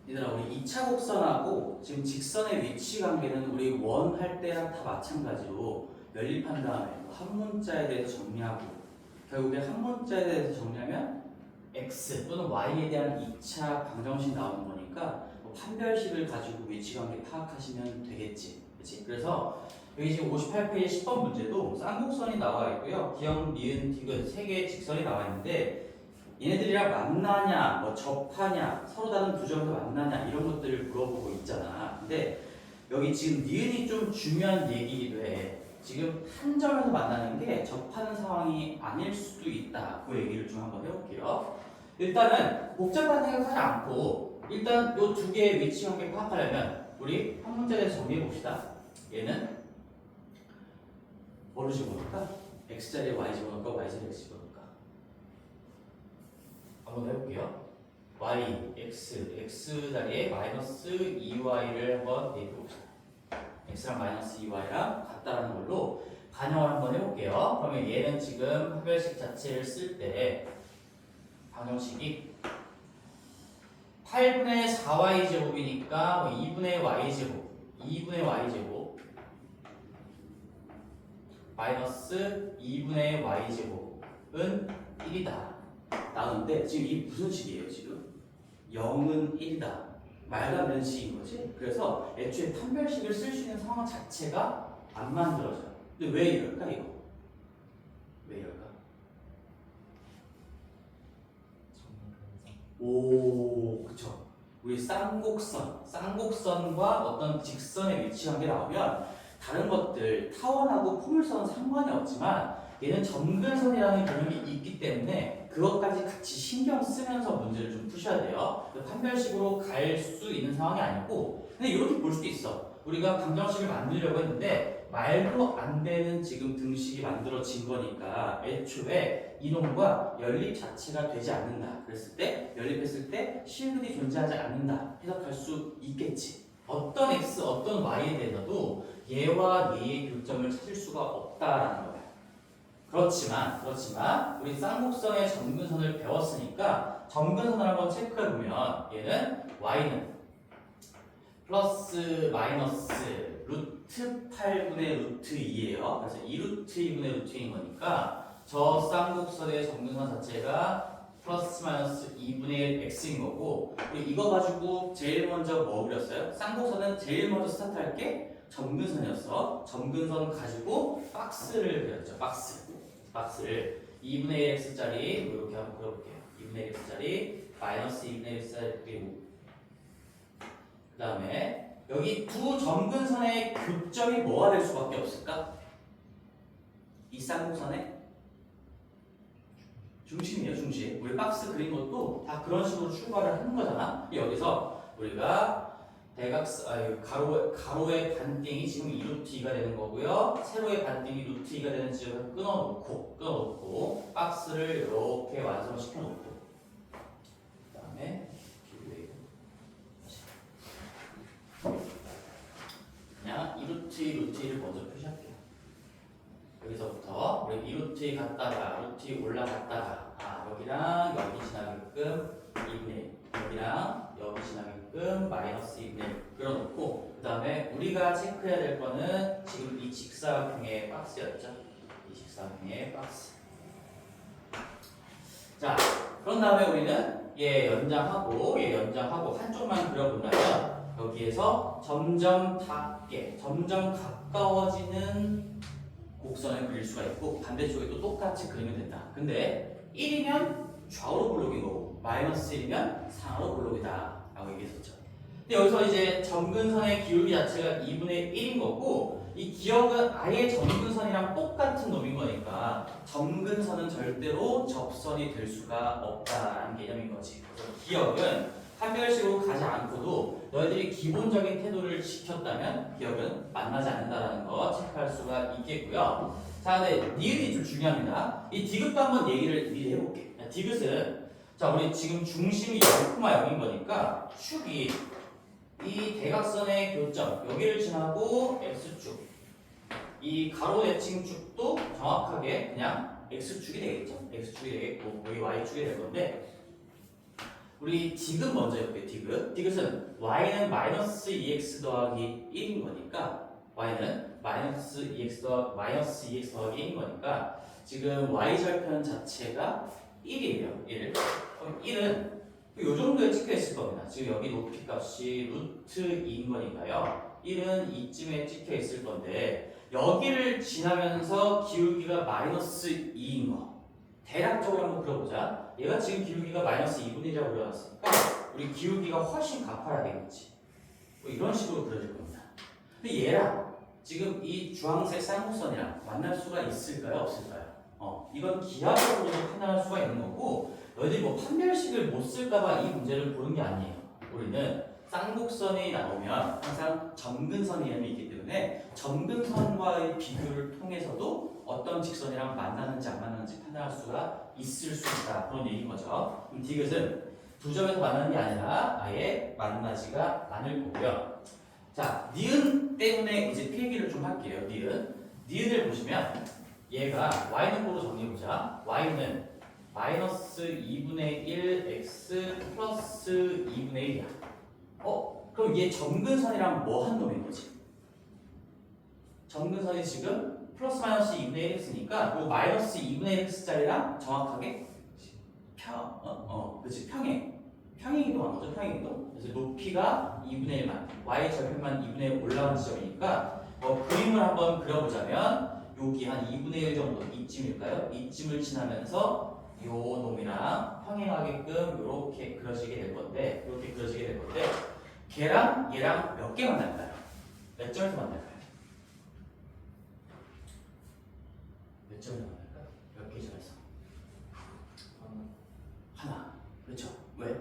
얘들아, 우리 2차 곡선하고 지금 직선의 위치 관계는 우리 원 할 때랑 다 마찬가지로 연립한 다음에 한 문자에 대해서 정리하고 결국에 한 문자에 대해서 정리하면 x 또는 y에 대한 2차 방정식 나오는 거니까 뭐 판별식을 가지고 위치 관계 파악하시면 되겠지. 그렇지? 그래서 여기 지금 58페이지 10번 문제도 쌍곡선이 나와 있고요. 기역, 니은, 디귿 세 개의 직선이 나와 있는데 얘네들이랑 만나냐, 뭐 접하냐, 서로 다른 두 점에서 만나냐 이런 것들을 물어보고 있잖아. 근데 여기 지금 니은이 좀 중요한 얘기이기도 해. 지금 한 점에서 만나는 게 접하는 상황이 아닐 수도 있다. 그 얘기를 좀 한번 해볼게요. 일단은 복잡한 생각하지 않고 일단 이 두 개의 위치 관계 파악하려면 우리 한 문제에 대해서 정리해 봅시다. 얘는 뭐로 집어넣을까? x자리에 y 집어넣을까? y자리에 x 집어넣을까? 한번 해볼게요. y, x 자리에 마이너스 2y를 한번 대입해봅시다. x랑 마이너스 2y랑 같다라는 걸로 반영을 한번 해볼게요. 그러면 얘는 지금 합별식 자체를 쓸 때 방정식이 8분의 4y 제곱이니까 2분의 y 제곱, 2분의 y 제곱 마이너스 2분의 y 제곱은 1이다. 나오는데 지금 이 무슨 식이에요? 지금 0은 1이다. 말도 안 되는 식인 거지. 그래서 애초에 판별식을 쓸 수 있는 상황 자체가 안 만들어져요. 근데 왜 이럴까 이거? 왜 이럴까? 오, 그쵸. 우리 쌍곡선과 어떤 직선의 위치 관계 나오면 다른 것들 타원하고 포물선은 상관이 없지만 얘는 점근선이라는 개념이 있기 때문에 그것까지 같이 신경 쓰면서 문제를 좀 푸셔야 돼요. 판별식으로 갈 수 있는 상황이 아니고 근데 이렇게 볼 수도 있어. 우리가 방정식을 만들려고 했는데 말도 안 되는 지금 등식이 만들어진 거니까 애초에 이놈과 연립 자체가 되지 않는다. 그랬을 때 연립했을 때 실근이 존재하지 않는다. 해석할 수 있겠지. 어떤 x, 어떤 y에 대해서도 얘와 얘의 교점을 찾을 수가 없다라는 거야. 그렇지만 우리 쌍곡선의 점근선을 배웠으니까 점근선을 한번 체크해 보면 얘는 y는 플러스 마이너스 루트 8분의 루트 2예요. 그래서 2루트 2분의 루트 2인 거니까 저 쌍곡선의 점근선 자체가 플러스 마이너스 2분의 1 x인 거고 그리고 이거 가지고 제일 먼저 뭐 그렸어요? 쌍곡선은 제일 먼저 스타트할 게 점근선이었어. 점근선 가지고 박스를 그렸죠. 박스를 2분의 1 x짜리 이렇게 한번 그려볼게요. 2분의 1 x짜리 마이너스 2분의 1 x짜리 그리고 그 다음에 여기 두 점근선의 교점이 뭐가 될 수밖에 없을까? 이 쌍곡선의 중심이에요. 중심. 우리 박스 그린 것도 다 그런 식으로 출발을 하는 거잖아. 여기서 우리가 가로의 반띵이 지금 2루트2가 되는 거고요. 세로의 반띵이 루트 2가 되는 지역을 끊어놓고 박스를 이렇게 완성을 시켜놓고 그 다음에 그냥 2루트2, 루트2를 먼저 표시할게요. 여기서부터 우리 2루트2 갔다가 루트2 올라갔다가 여기랑 여기 지나게끔 2분의 1 여기랑 여기 지나게끔 마이너스 2분의 1 그려놓고 그 다음에 우리가 체크해야 될 거는 지금 이 직사각형의 박스였죠. 이 직사각형의 박스. 자, 그런 다음에 우리는 얘 연장하고 한쪽만 그려본다면 여기에서 점점 가까워지는 곡선을 그릴 수가 있고 반대쪽에도 똑같이 그리면 된다. 근데 1이면 좌우로 볼록인 거고 마이너스 1이면 상하로 볼록이다 라고 얘기했었죠. 근데 여기서 이제 점근선의 기울기 자체가 2분의 1인 거고 이 기역은 아예 점근선이랑 똑같은 놈인 거니까 점근선은 절대로 접선이 될 수가 없다라는 개념인 거지. 그래서 기역은 판별식으로 가지 않고도 너희들이 기본적인 태도를 지켰다면 기억은 만나지 않는다라는 거 체크할 수가 있겠고요. 자, 근데 니은이 좀 중요합니다. 이 디귿도 한번 얘기를 미리 해볼게. 디귿은 자, 우리 지금 중심이 0,0인 거니까 축이 이 대각선의 교점 여기를 지나고 x축 이 가로 대칭 축도 정확하게 그냥 x축이 되겠죠. x축이 되겠고 여기 y축이 될 건데 우리 디귿 먼저 해볼게요. 디귿. 디귿은 y는 마이너스 2x 더하기 1인 거니까 y는 마이너스 2x 더하기 1인 거니까 지금 y절편 자체가 1이에요. 1. 그럼 1은 요 정도에 찍혀 있을 겁니다. 지금 여기 높이 값이 루트 2인 거니까요. 1은 이쯤에 찍혀 있을 건데 여기를 지나면서 기울기가 마이너스 2인 거. 대략적으로 한번 그려보자. 얘가 지금 기울기가 마이너스 2분의 1이라고 그려놨으니까 우리 기울기가 훨씬 가파야 되겠지. 뭐 이런 식으로 그려질 겁니다. 근데 얘랑 지금 이 주황색 쌍곡선이랑 만날 수가 있을까요? 없을까요? 이건 기하적으로도 판단할 수가 있는 거고 너희들이 뭐 판별식을 못 쓸까봐 이 문제를 보는 게 아니에요. 우리는 쌍곡선이 나오면 항상 점근선 이름이 있기 때문에 점근선과의 비교를 통해서도 어떤 직선이랑 만나는지 안 만나는지 판단할 수가 있을 수 있다. 그런 얘기인 거죠. 그럼 디귿은 두 점에서 만나는 게 아니라 아예 만나지가 않을 거고요. 자, 니은 때문에 이제 필기를 좀 할게요. 니은을 보시면 얘가 y는 뭐로 정리해보자. y는 마이너스 2분의 1 x 플러스 2분의 1이야. 그럼 얘 점근선이랑 뭐 한 놈인 거지? 점근선이 지금 플러스 마이너스 2분의 1x니까 요 마이너스 2분의 1x짜리랑 정확하게 그치 평행이동한 거죠. 평행이동. 그래서 높이가 2분의 1만 y 절편만 2분의 1 올라간 지점이니까 그림을 한번 그려보자면 여기 한 2분의 1 정도 이쯤일까요? 이쯤을 지나면서 요 놈이랑 평행하게끔 이렇게 그려지게 될 건데 걔랑 얘랑 몇 개 만날까요? 몇 점에서 만날까요? 몇 점에서 만날까요? 몇 개 점에서? 하나. 그렇죠. 왜?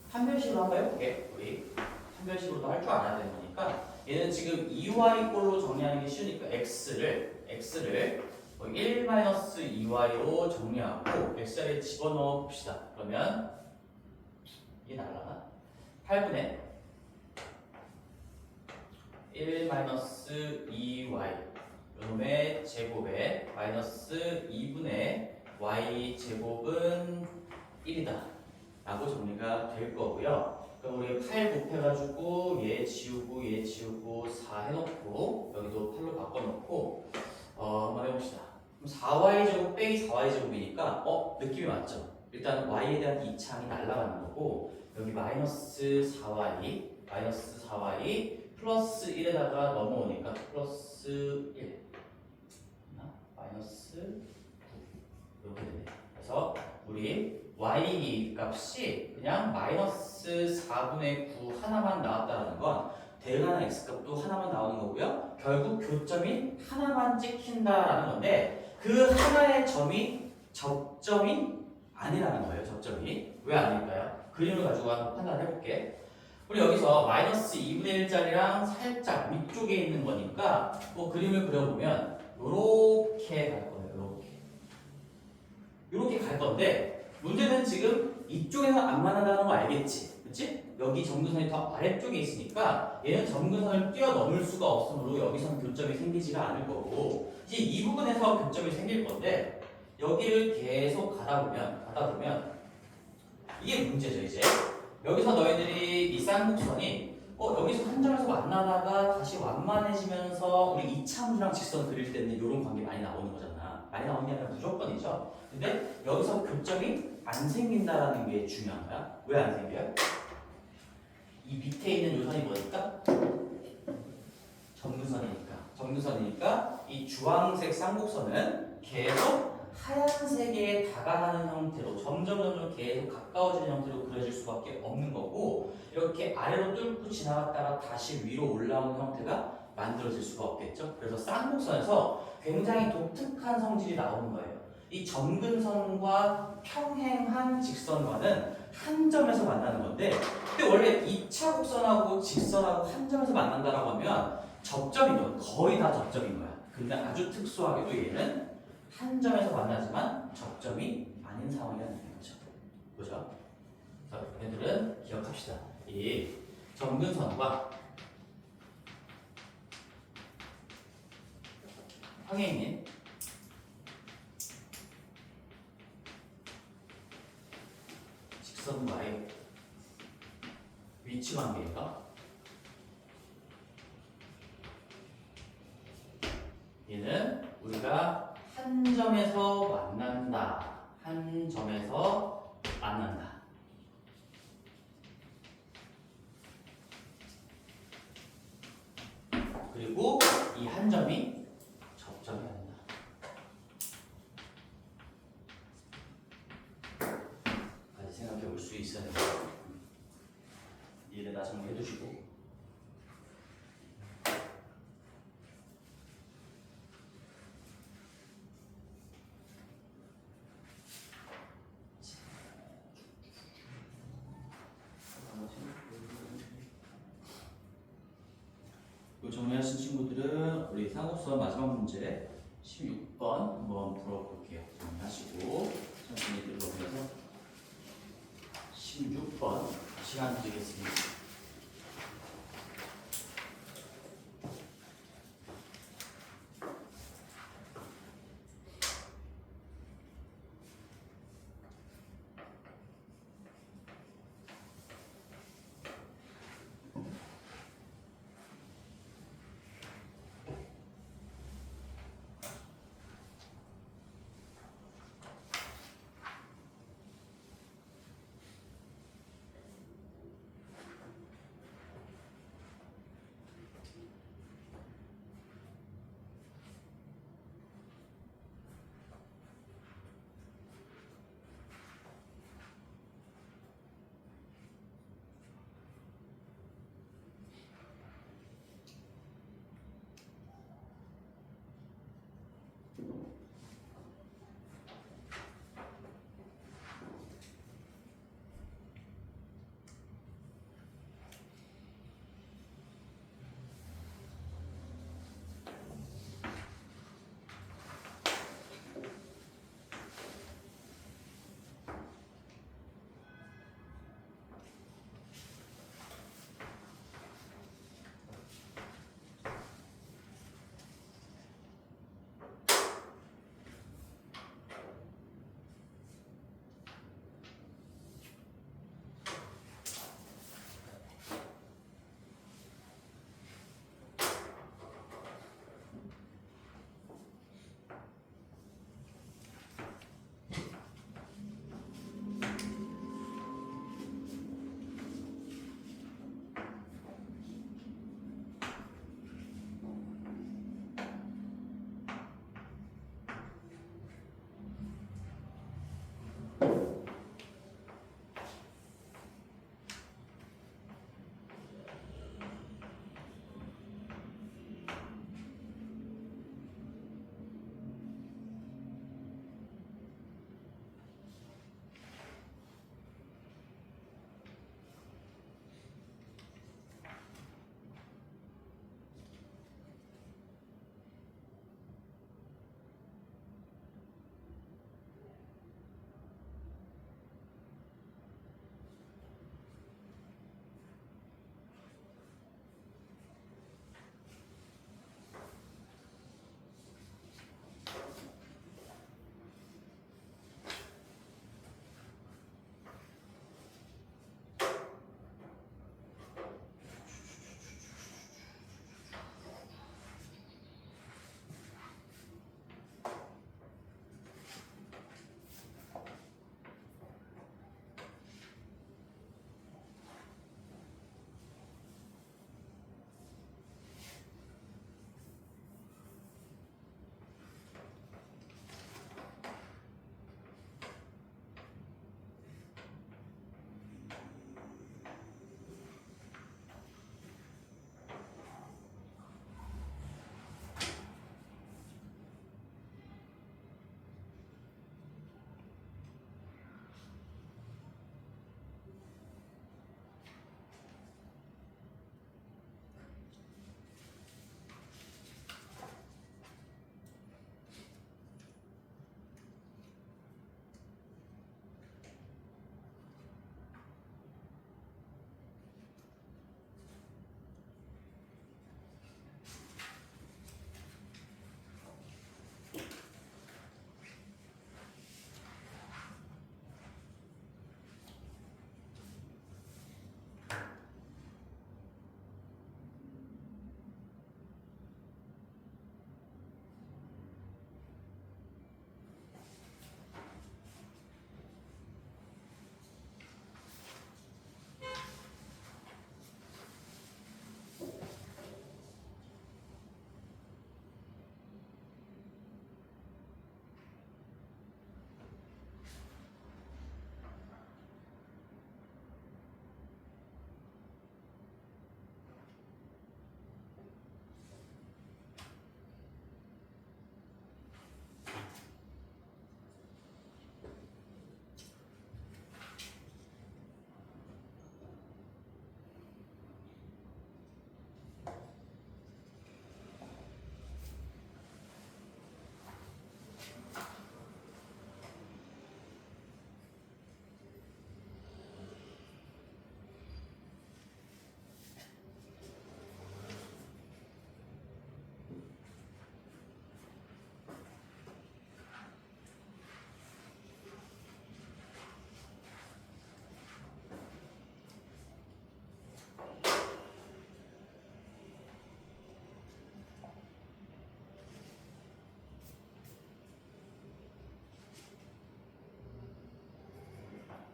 판별식으로 한번 해볼게. 우리 판별식으로도 할 줄 알아야 되는 거니까 얘는 지금 2y꼴로 정리하는 게 쉬우니까 x를 1-2y로 정리하고 x자리에 집어넣어 봅시다. 그러면 이게 날라가 8분의 1-2y 요놈의 제곱에 마이너스 2분의 y 제곱은 1이다 라고 정리가 될 거고요. 그럼 우리 8 곱해가지고 얘 지우고 4 해놓고 여기도 8로 바꿔놓고 한번 해봅시다. 그럼 4y 제곱 빼기 4y 제곱이니까 느낌이 맞죠? 일단 y에 대한 이차항이 날아가는 거고 여기 마이너스 4y 플러스 1에다가 넘어오니까 플러스 1 마이너스 9 이렇게 되네. 그래서 우리 y 값이 그냥 마이너스 4분의 9 하나만 나왔다는 건 대응하는 x값도 하나만 나오는 거고요. 결국 교점이 하나만 찍힌다라는 건데 그 하나의 점이 접점이 아니라는 거예요. 접점이. 왜 아닐까요? 그림을 가지고 한번 판단해 볼게. 우리 여기서 마이너스 2분의 1짜리랑 살짝 위쪽에 있는 거니까 그림을 그려보면 요렇게 갈 거예요. 요렇게 갈 건데 문제는 지금 이쪽에서 안 만난다는 거 알겠지? 그치? 여기 점근선이 더 아래쪽에 있으니까 얘는 점근선을 뛰어넘을 수가 없으므로 여기서는 교점이 생기지가 않을 거고 이제 이 부분에서 교점이 생길 건데 여기를 계속 가다 보면 이게 문제죠. 이제 여기서 너희들이 이 쌍곡선이 여기서 한 점에서 만나다가 다시 완만해지면서 우리 이차함수랑 직선 그릴 때는 이런 관계 많이 나오는 거잖아. 많이 나오는 게 아니라 무조건이죠. 근데 여기서 교점이 안 생긴다라는 게 중요한 거야. 왜 안 생겨요? 이 밑에 있는 요선이 뭐니까? 점근선이니까 이 주황색 쌍곡선은 계속 하얀색에 다가가는 형태로 점점 계속 가까워지는 형태로 그려질 수밖에 없는 거고 이렇게 아래로 뚫고 지나갔다가 다시 위로 올라오는 형태가 만들어질 수가 없겠죠. 그래서 쌍곡선에서 굉장히 독특한 성질이 나오는 거예요. 이 점근선과 평행한 직선과는 한 점에서 만나는 건데 근데 원래 2차 곡선하고 직선하고 한 점에서 만난다라고 하면 접점이거든. 거의 다 접점인 거야. 근데 아주 특수하게도 얘는 한 점에서 만나지만 접점이 아닌 상황이라는 거죠. 보죠. 그래서 얘들은 기억합시다. 이 점근선과 평행인 직선과의 위치 관계인가? 얘는 우리가 한 점에서 만난다. 한 점에서 만난다. 그리고 이 한 점이 접점이 된다. 까지 생각해 볼 수 있어야 됩니다. 얘를 다 정리해 두시고. 요 정리하신 친구들은 우리 상업수업 마지막 문제 16번 한번 풀어볼게요. 정리하시고 천천히 들어보면서 16번 시간 드리겠습니다.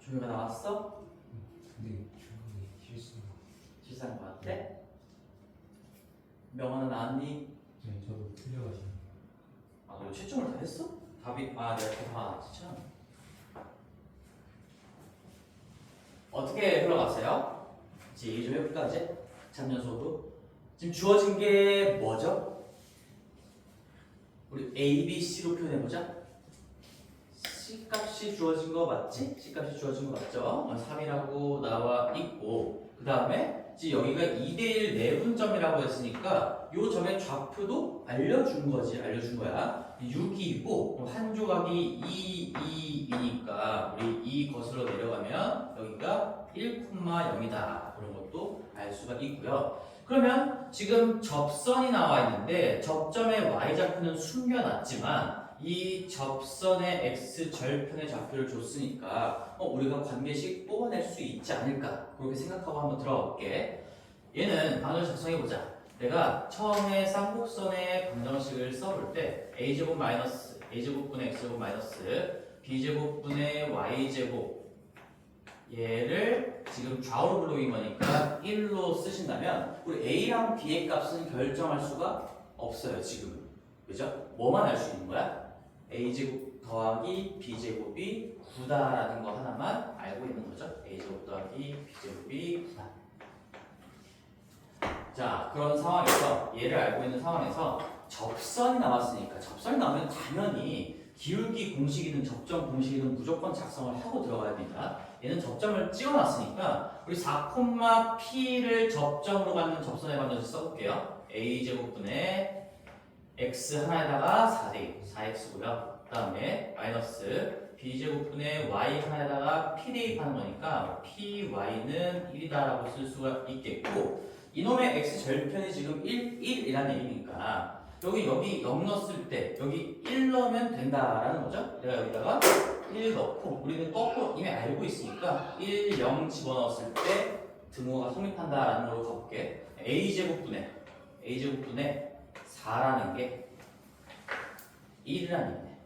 조회가 나왔어? 근데 중간에 실수한 거 같아? 명언은 나왔니? 네, 저도 틀려가지고. 아, 너 채점을 다 했어? 답이 내가 다 진짜 어떻게 흘러갔어요? 이제 얘기 좀 해볼까 이제? 참연소도 지금 주어진 게 뭐죠? 우리 A, B, C로 표현해보자. C 값이 주어진 거 맞지? C 값이 주어진 거 맞죠? 3이라고 나와 있고 그 다음에 여기가 2대1 내분점이라고 했으니까 이 점의 좌표도 알려준 거지. 알려준 거야. 6이고 한 조각이 2이니까 우리 이 거슬러 내려가면 여기가 1,0이다. 그런 것도 알 수가 있고요. 그러면 지금 접선이 나와 있는데 접점의 y좌표는 숨겨놨지만 이 접선의 x 절편의 좌표를 줬으니까 우리가 관계식 뽑아낼 수 있지 않을까 그렇게 생각하고 한번 들어가 볼게. 얘는 방정식 작성해보자. 내가 처음에 쌍곡선의 방정식을 써볼 때 a제곱 마이너스 a제곱분의 x제곱 마이너스 b제곱분의 y제곱 얘를 지금 좌우로 불러인 거니까 1로 쓰신다면 우리 a랑 b의 값은 결정할 수가 없어요 지금. 그죠? 뭐만 알 수 있는 거야? a제곱 더하기 b제곱이 9다라는 거 하나만 알고 있는 거죠. a제곱 더하기 b제곱이 9다. 자, 그런 상황에서 얘를 알고 있는 상황에서 접선이 나왔으니까 접선이 나오면 당연히 기울기 공식이든 접점 공식이든 무조건 작성을 하고 들어가야 됩니다. 얘는 접점을 찍어놨으니까 우리 4,p를 접점으로 갖는 접선의 방정식 써볼게요. a제곱분의 x 하나에다가 4대 4x고요. 그 다음에 마이너스 b제곱분의 y 하나에다가 p 대입하는 거니까 py는 1이다라고 쓸 수가 있겠고 이놈의 x 절편이 지금 1이라는 얘기니까 여기 0 넣었을 때 여기 1 넣으면 된다라는 거죠. 내가 여기다가 1 넣고 우리는 거꾸로 이미 알고 있으니까 1, 0 집어넣었을 때 등호가 성립한다라는 걸로 가볼게. a제곱분의 4라는 게 1이라는 얘기네.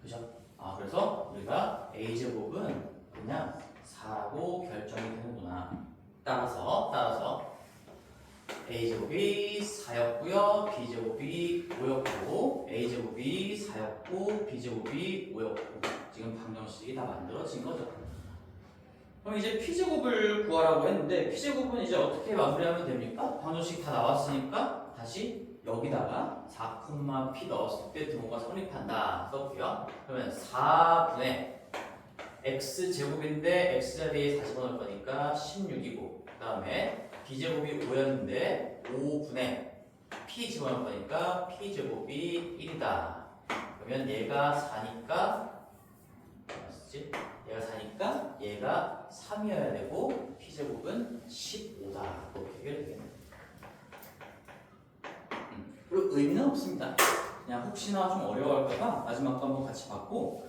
그죠? 그래서 우리가 a제곱은 그냥 4라고 결정이 되는구나. 따라서 a제곱이 4였고요. b제곱이 5였고 a제곱이 4였고 b제곱이 5였고 지금 방정식이 다 만들어진 거죠. 그럼 이제 p제곱을 구하라고 했는데 p제곱은 이제 어떻게 마무리하면 됩니까? 방정식 다 나왔으니까 다시 여기다가 4,p 넣었을 때 등호가 성립한다 써볼게요. 그러면 4분의 x제곱인데 x자리에 4 집어넣을 거니까 16이고 그 다음에 b제곱이 5였는데 5분의 p 집어넣을 거니까 p제곱이 1이다. 그러면 얘가 4니까 얘가 3이어야 되고 p제곱은 15다. 이렇게 해결되겠네. 그리고 의미는 없습니다. 그냥 혹시나 좀 어려워할까봐 마지막 거 한번 같이 봤고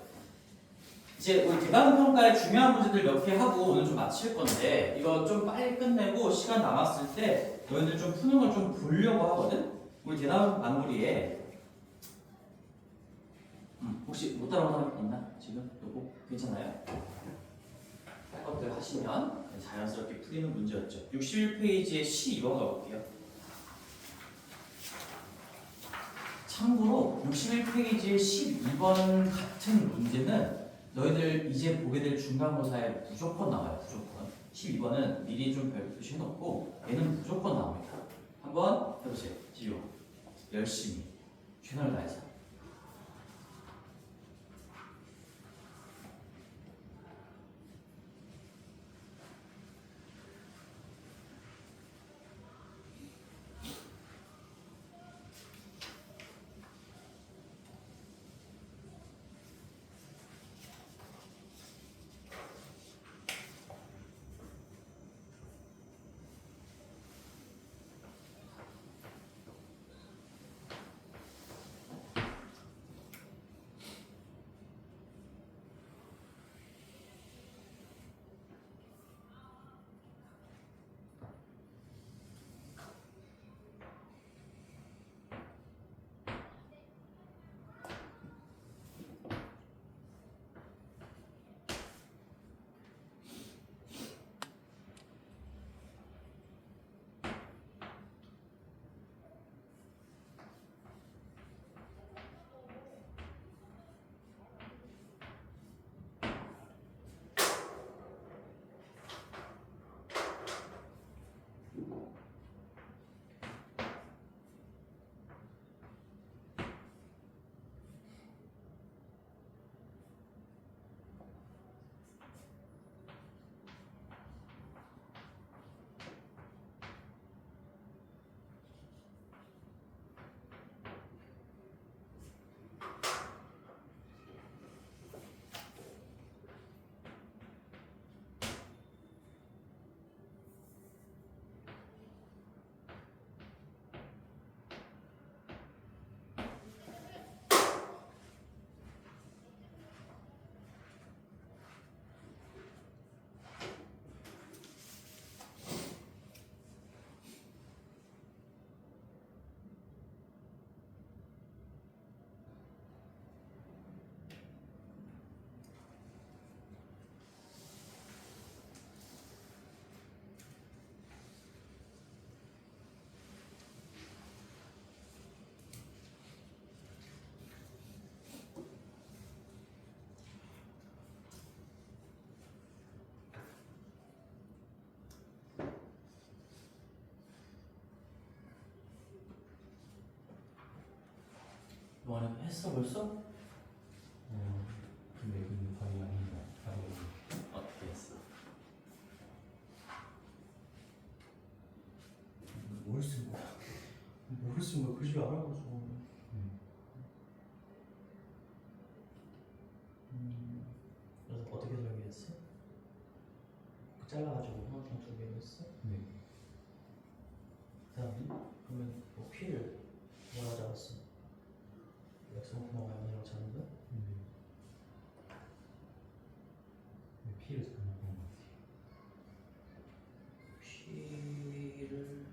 이제 우리 대답 평가의 중요한 문제들 몇 개 하고 오늘 좀 마칠 건데 이거 좀 빨리 끝내고 시간 남았을 때 너희들 좀 푸는 걸 좀 보려고 하거든. 우리 대답 마무리에 혹시 못 따라오는 사람 있나? 지금 요거 괜찮아요? 할 것들 하시면 자연스럽게 풀리는 문제였죠. 61페이지에 12번 가볼게요. 참고로 61페이지에 12번 같은 문제는 너희들 이제 보게 될 중간고사에 무조건 나와요. 무조건. 12번은 미리 좀 별표 해놓고 얘는 무조건 나옵니다. 한번 해보세요. 지효. 열심히 최선을 다해서. 동안에 했어 벌써? 근데 그 답이 아닙니다. 답이 어떻게 했어? 뭘 쓴 거야? 뭘 쓴 거야? 글씨 알아가지고. 그래서 어떻게 설계했어? 잘라가지고 형광 두 개로 했어? 네. 그다음에 그러면 뭐 P를 뭐라 잡았어? X0, Y0이라고 잡은 거야? P를 잘못 본것 같아요. P를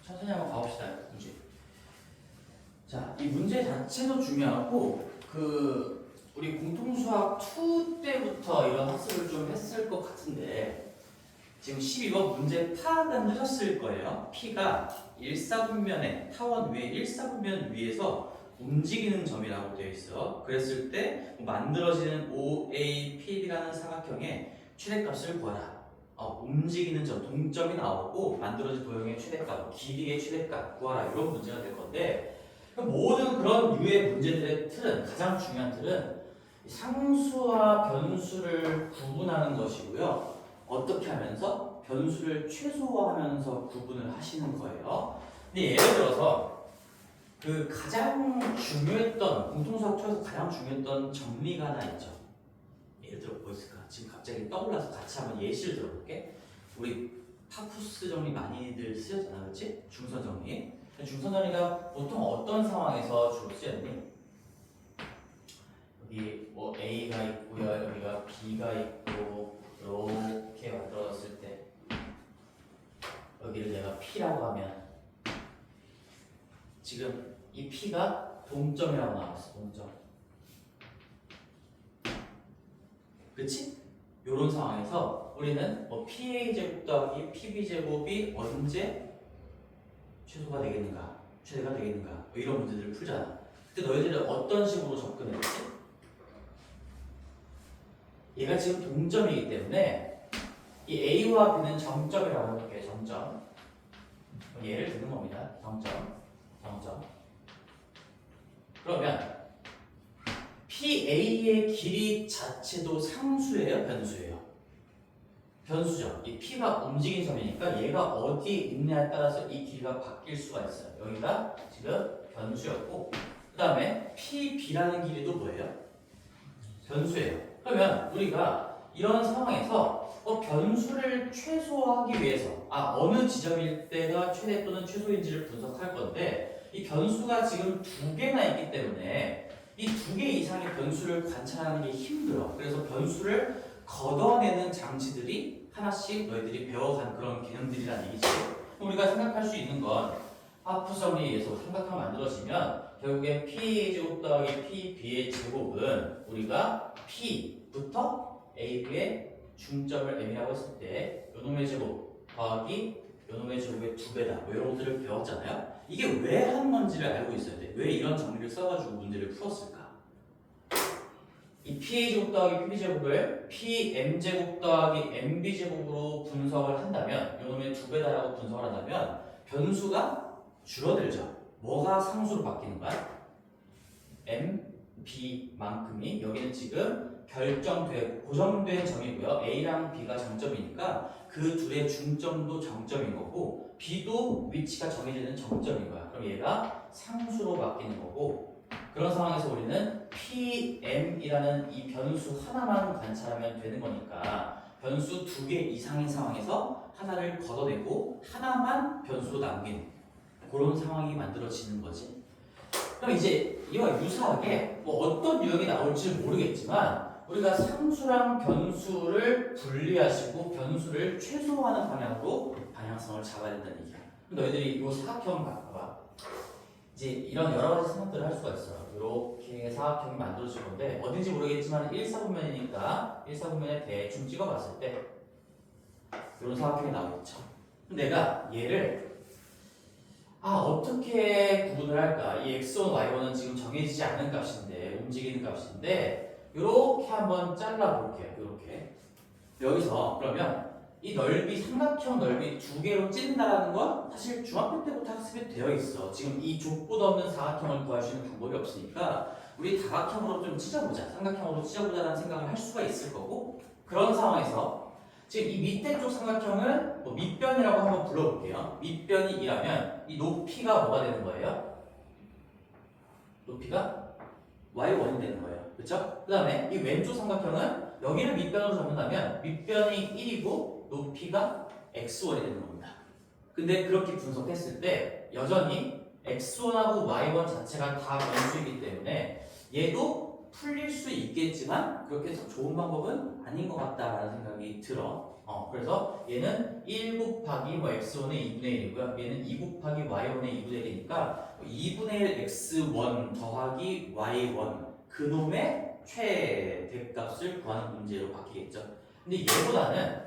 천천히 한번 가봅시다. 문제. 자, 이 문제 자체도 중요하고 우리 공통수학 2 때부터 이런 학습을 좀 했을 것 같은데 지금 12번 문제 파악은 하셨을 거예요. P가 1사분면에 타원 위에 1사분면 위에서 움직이는 점이라고 되어 있어. 그랬을 때 만들어지는 OAPB라는 사각형의 최대값을 구하라. 움직이는 점, 동점이 나오고 만들어진 도형의 최대값, 길이의 최대값 구하라. 이런 문제가 될 건데 모든 그런 유의 문제들의 틀은 가장 중요한 틀은 상수와 변수를 구분하는 것이고요. 어떻게 하면서 변수를 최소화하면서 구분을 하시는 거예요. 근데 예를 들어서 그 가장 중요했던 공통수학 2에서 가장 중요했던 정리가 하나 있죠. 예를 들어 뭐 있을까? 지금 갑자기 떠올라서 같이 한번 예시를 들어볼게. 우리 파푸스 정리 많이들 쓰였잖아, 그렇지? 중선 정리. 중선 정리가 보통 어떤 상황에서 주로 쓰였니? 여기 뭐 A가 있고요, 여기가 B가 있고 이렇게 만들어졌을 때 여기를 내가 P라고 하면 지금 이 P가 동점이라고 나왔어, 동점. 그치? 요런 이런 상황에서 우리는 뭐 PA 제곱 더하기 PB 제곱이 언제 최소가 되겠는가, 최대가 되겠는가 뭐 이런 문제들을 풀잖아. 그때 너희들은 어떤 식으로 접근했지? 얘가 지금 동점이기 때문에 이 A와 B는 정점이라고 해볼게요. 정점. 얘를 드는 겁니다. 정점. 그러면 PA의 길이 자체도 상수예요? 변수예요? 변수죠. 이 P가 움직인 점이니까 얘가 어디에 있느냐에 따라서 이 길이가 바뀔 수가 있어요. 여기가 지금 변수였고 그 다음에 PB라는 길이도 뭐예요? 변수예요. 그러면 우리가 이런 상황에서 변수를 최소화하기 위해서 어느 지점일 때가 최대 또는 최소인지를 분석할 건데 이 변수가 지금 두 개나 있기 때문에 이 두 개 이상의 변수를 관찰하는 게 힘들어. 그래서 변수를 걷어내는 장치들이 하나씩 너희들이 배워간 그런 개념들이란 얘기지. 우리가 생각할 수 있는 건 하프성리에 의해서 삼각형 만들어지면 결국에 P제곱 더하기 PB의 제곱은 우리가 P부터 AB의 중점을 M이라고 했을 때 요놈의 제곱 더하기 요놈의 제곱의 2배다 뭐 이런 것들을 배웠잖아요. 이게 왜 하는 건지를 알고 있어야 돼. 왜 이런 정리를 써가지고 문제를 풀었을까? 이 PA제곱 더하기 PB제곱을 PM제곱 더하기 MB제곱으로 분석을 한다면 요놈의 2배다라고 분석을 한다면 변수가 줄어들죠. 뭐가 상수로 바뀌는 거야? MB만큼이 여기는 지금 고정된 점이고요. A랑 B가 정점이니까 그 둘의 중점도 정점인 거고 B도 위치가 정해지는 정점인 거야. 그럼 얘가 상수로 바뀌는 거고 그런 상황에서 우리는 PM이라는 이 변수 하나만 관찰하면 되는 거니까 변수 2개 이상인 상황에서 하나를 걷어내고 하나만 변수로 남기는 그런 상황이 만들어지는 거지. 그럼 이제 이와 유사하게 뭐 어떤 유형이 나올지 모르겠지만 우리가 상수랑 변수를 분리하시고 변수를 최소화하는 방향으로 방향성을 잡아야 된다는 얘기야. 그럼 너희들이 이 사각형 봐봐. 이제 이런 여러 가지 생각들을 할 수가 있어요. 이렇게 사각형이 만들어질 건데 어딘지 모르겠지만 1사분면이니까 1사분면에 대충 찍어봤을 때 이런 사각형이 나오겠죠. 내가 얘를 어떻게 구분을 할까? 이 x1, y1은 지금 정해지지 않은 값인데 움직이는 값인데 이렇게 한번 잘라볼게요. 이렇게 여기서 그러면 이 넓이 삼각형 넓이 2개로 찢는다는 건 사실 중학교 때부터 학습이 되어 있어. 지금 이 족보도 없는 사각형을 구할 수 있는 방법이 없으니까 우리 다각형으로 좀 찢어보자. 삼각형으로 찢어보자라는 생각을 할 수가 있을 거고 그런 상황에서 지금 이 밑에 쪽 삼각형은 뭐 밑변이라고 한번 불러볼게요. 밑변이 2라면 이 높이가 뭐가 되는 거예요? 높이가 y1이 되는 거예요. 그렇죠? 그 다음에 이 왼쪽 삼각형은 여기를 밑변으로 잡는다면 밑변이 1이고 높이가 x1이 되는 겁니다. 근데 그렇게 분석했을 때 여전히 x1하고 y1 자체가 다 변수이기 때문에 얘도 풀릴 수 있겠지만 그렇게 해서 좋은 방법은 아닌 것 같다라는 생각이 들어. 그래서 얘는 1 곱하기 뭐 x1의 2분의 1이고요. 얘는 2 곱하기 y1의 2분의 1이니까 2분의 1 x1 더하기 y1 그놈의 최대값을 구하는 문제로 바뀌겠죠. 근데 얘보다는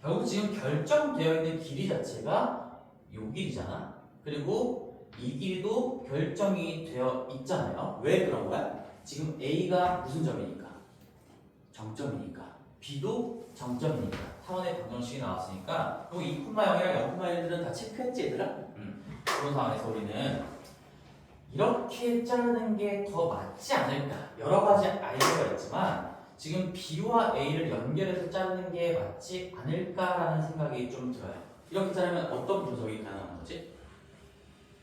결국 지금 결정되어 있는 길이 자체가 요 길이잖아. 그리고 이 길이도 결정이 되어 있잖아요. 왜 그런 거야? 지금 A가 무슨 점이니까? 정점이니까. B도 정점이니까. 타원의 방정식이 나왔으니까 그리고 2,0이랑 0,1들은 다 체크했지 얘들아? 그런 상황에서 우리는 이렇게 자르는 게 더 맞지 않을까? 여러 가지 아이디어가 있지만 지금 B와 A를 연결해서 자르는 게 맞지 않을까라는 생각이 좀 들어요. 이렇게 자르면 어떤 분석이 가능한 거지?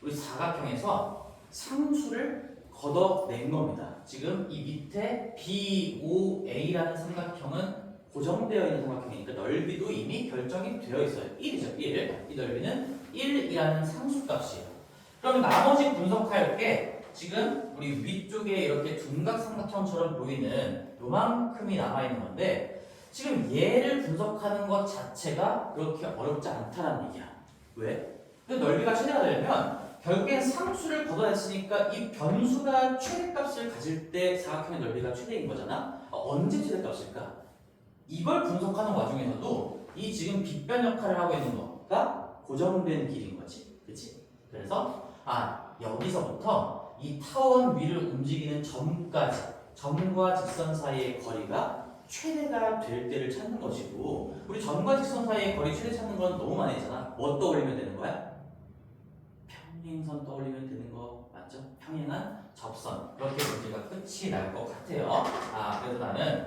우리 사각형에서 상수를 걷어낸 겁니다. 지금 이 밑에 BOA라는 삼각형은 고정되어 있는 삼각형이니까 넓이도 이미 결정이 되어 있어요. 1이죠. 1. 이 넓이는 1이라는 상수값이에요. 그럼 나머지 분석할 게 지금 우리 위쪽에 이렇게 둔각 삼각형처럼 보이는 요만큼이 남아있는 건데 지금 얘를 분석하는 것 자체가 그렇게 어렵지 않다는 얘기야. 왜? 근데 넓이가 최대가 되려면 결국엔 상수를 걷어냈으니까 이 변수가 최대값을 가질 때 사각형의 넓이가 최대인 거잖아. 언제 최대값일까? 이걸 분석하는 와중에서도 이 지금 빗변 역할을 하고 있는 거가 고정된 길인 거지. 그치? 그래서 여기서부터 이 타원 위를 움직이는 점까지 점과 직선 사이의 거리가 최대가 될 때를 찾는 것이고 우리 점과 직선 사이의 거리 최대 찾는 건 너무 많이 했잖아. 뭐 떠올리면 되는 거야? 평행선 떠올리면 되는 거 맞죠? 평행한 접선. 그렇게 문제가 끝이 날 것 같아요. 그래서 나는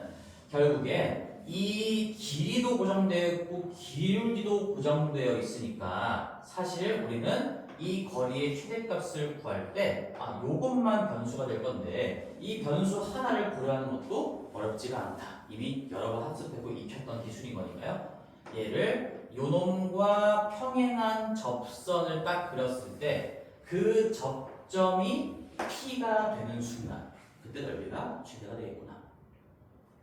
결국에 이 길이도 고정되어 있고 기울기도 고정되어 있으니까 사실 우리는 이 거리의 최대값을 구할 때 요것만 변수가 될 건데 이 변수 하나를 고려하는 것도 어렵지가 않다. 이미 여러 번 학습하고 익혔던 기술인 거니까요. 얘를 요놈과 평행한 접선을 딱 그렸을 때 그 접점이 P가 되는 순간 그때 넓이가 최대가 되겠구나.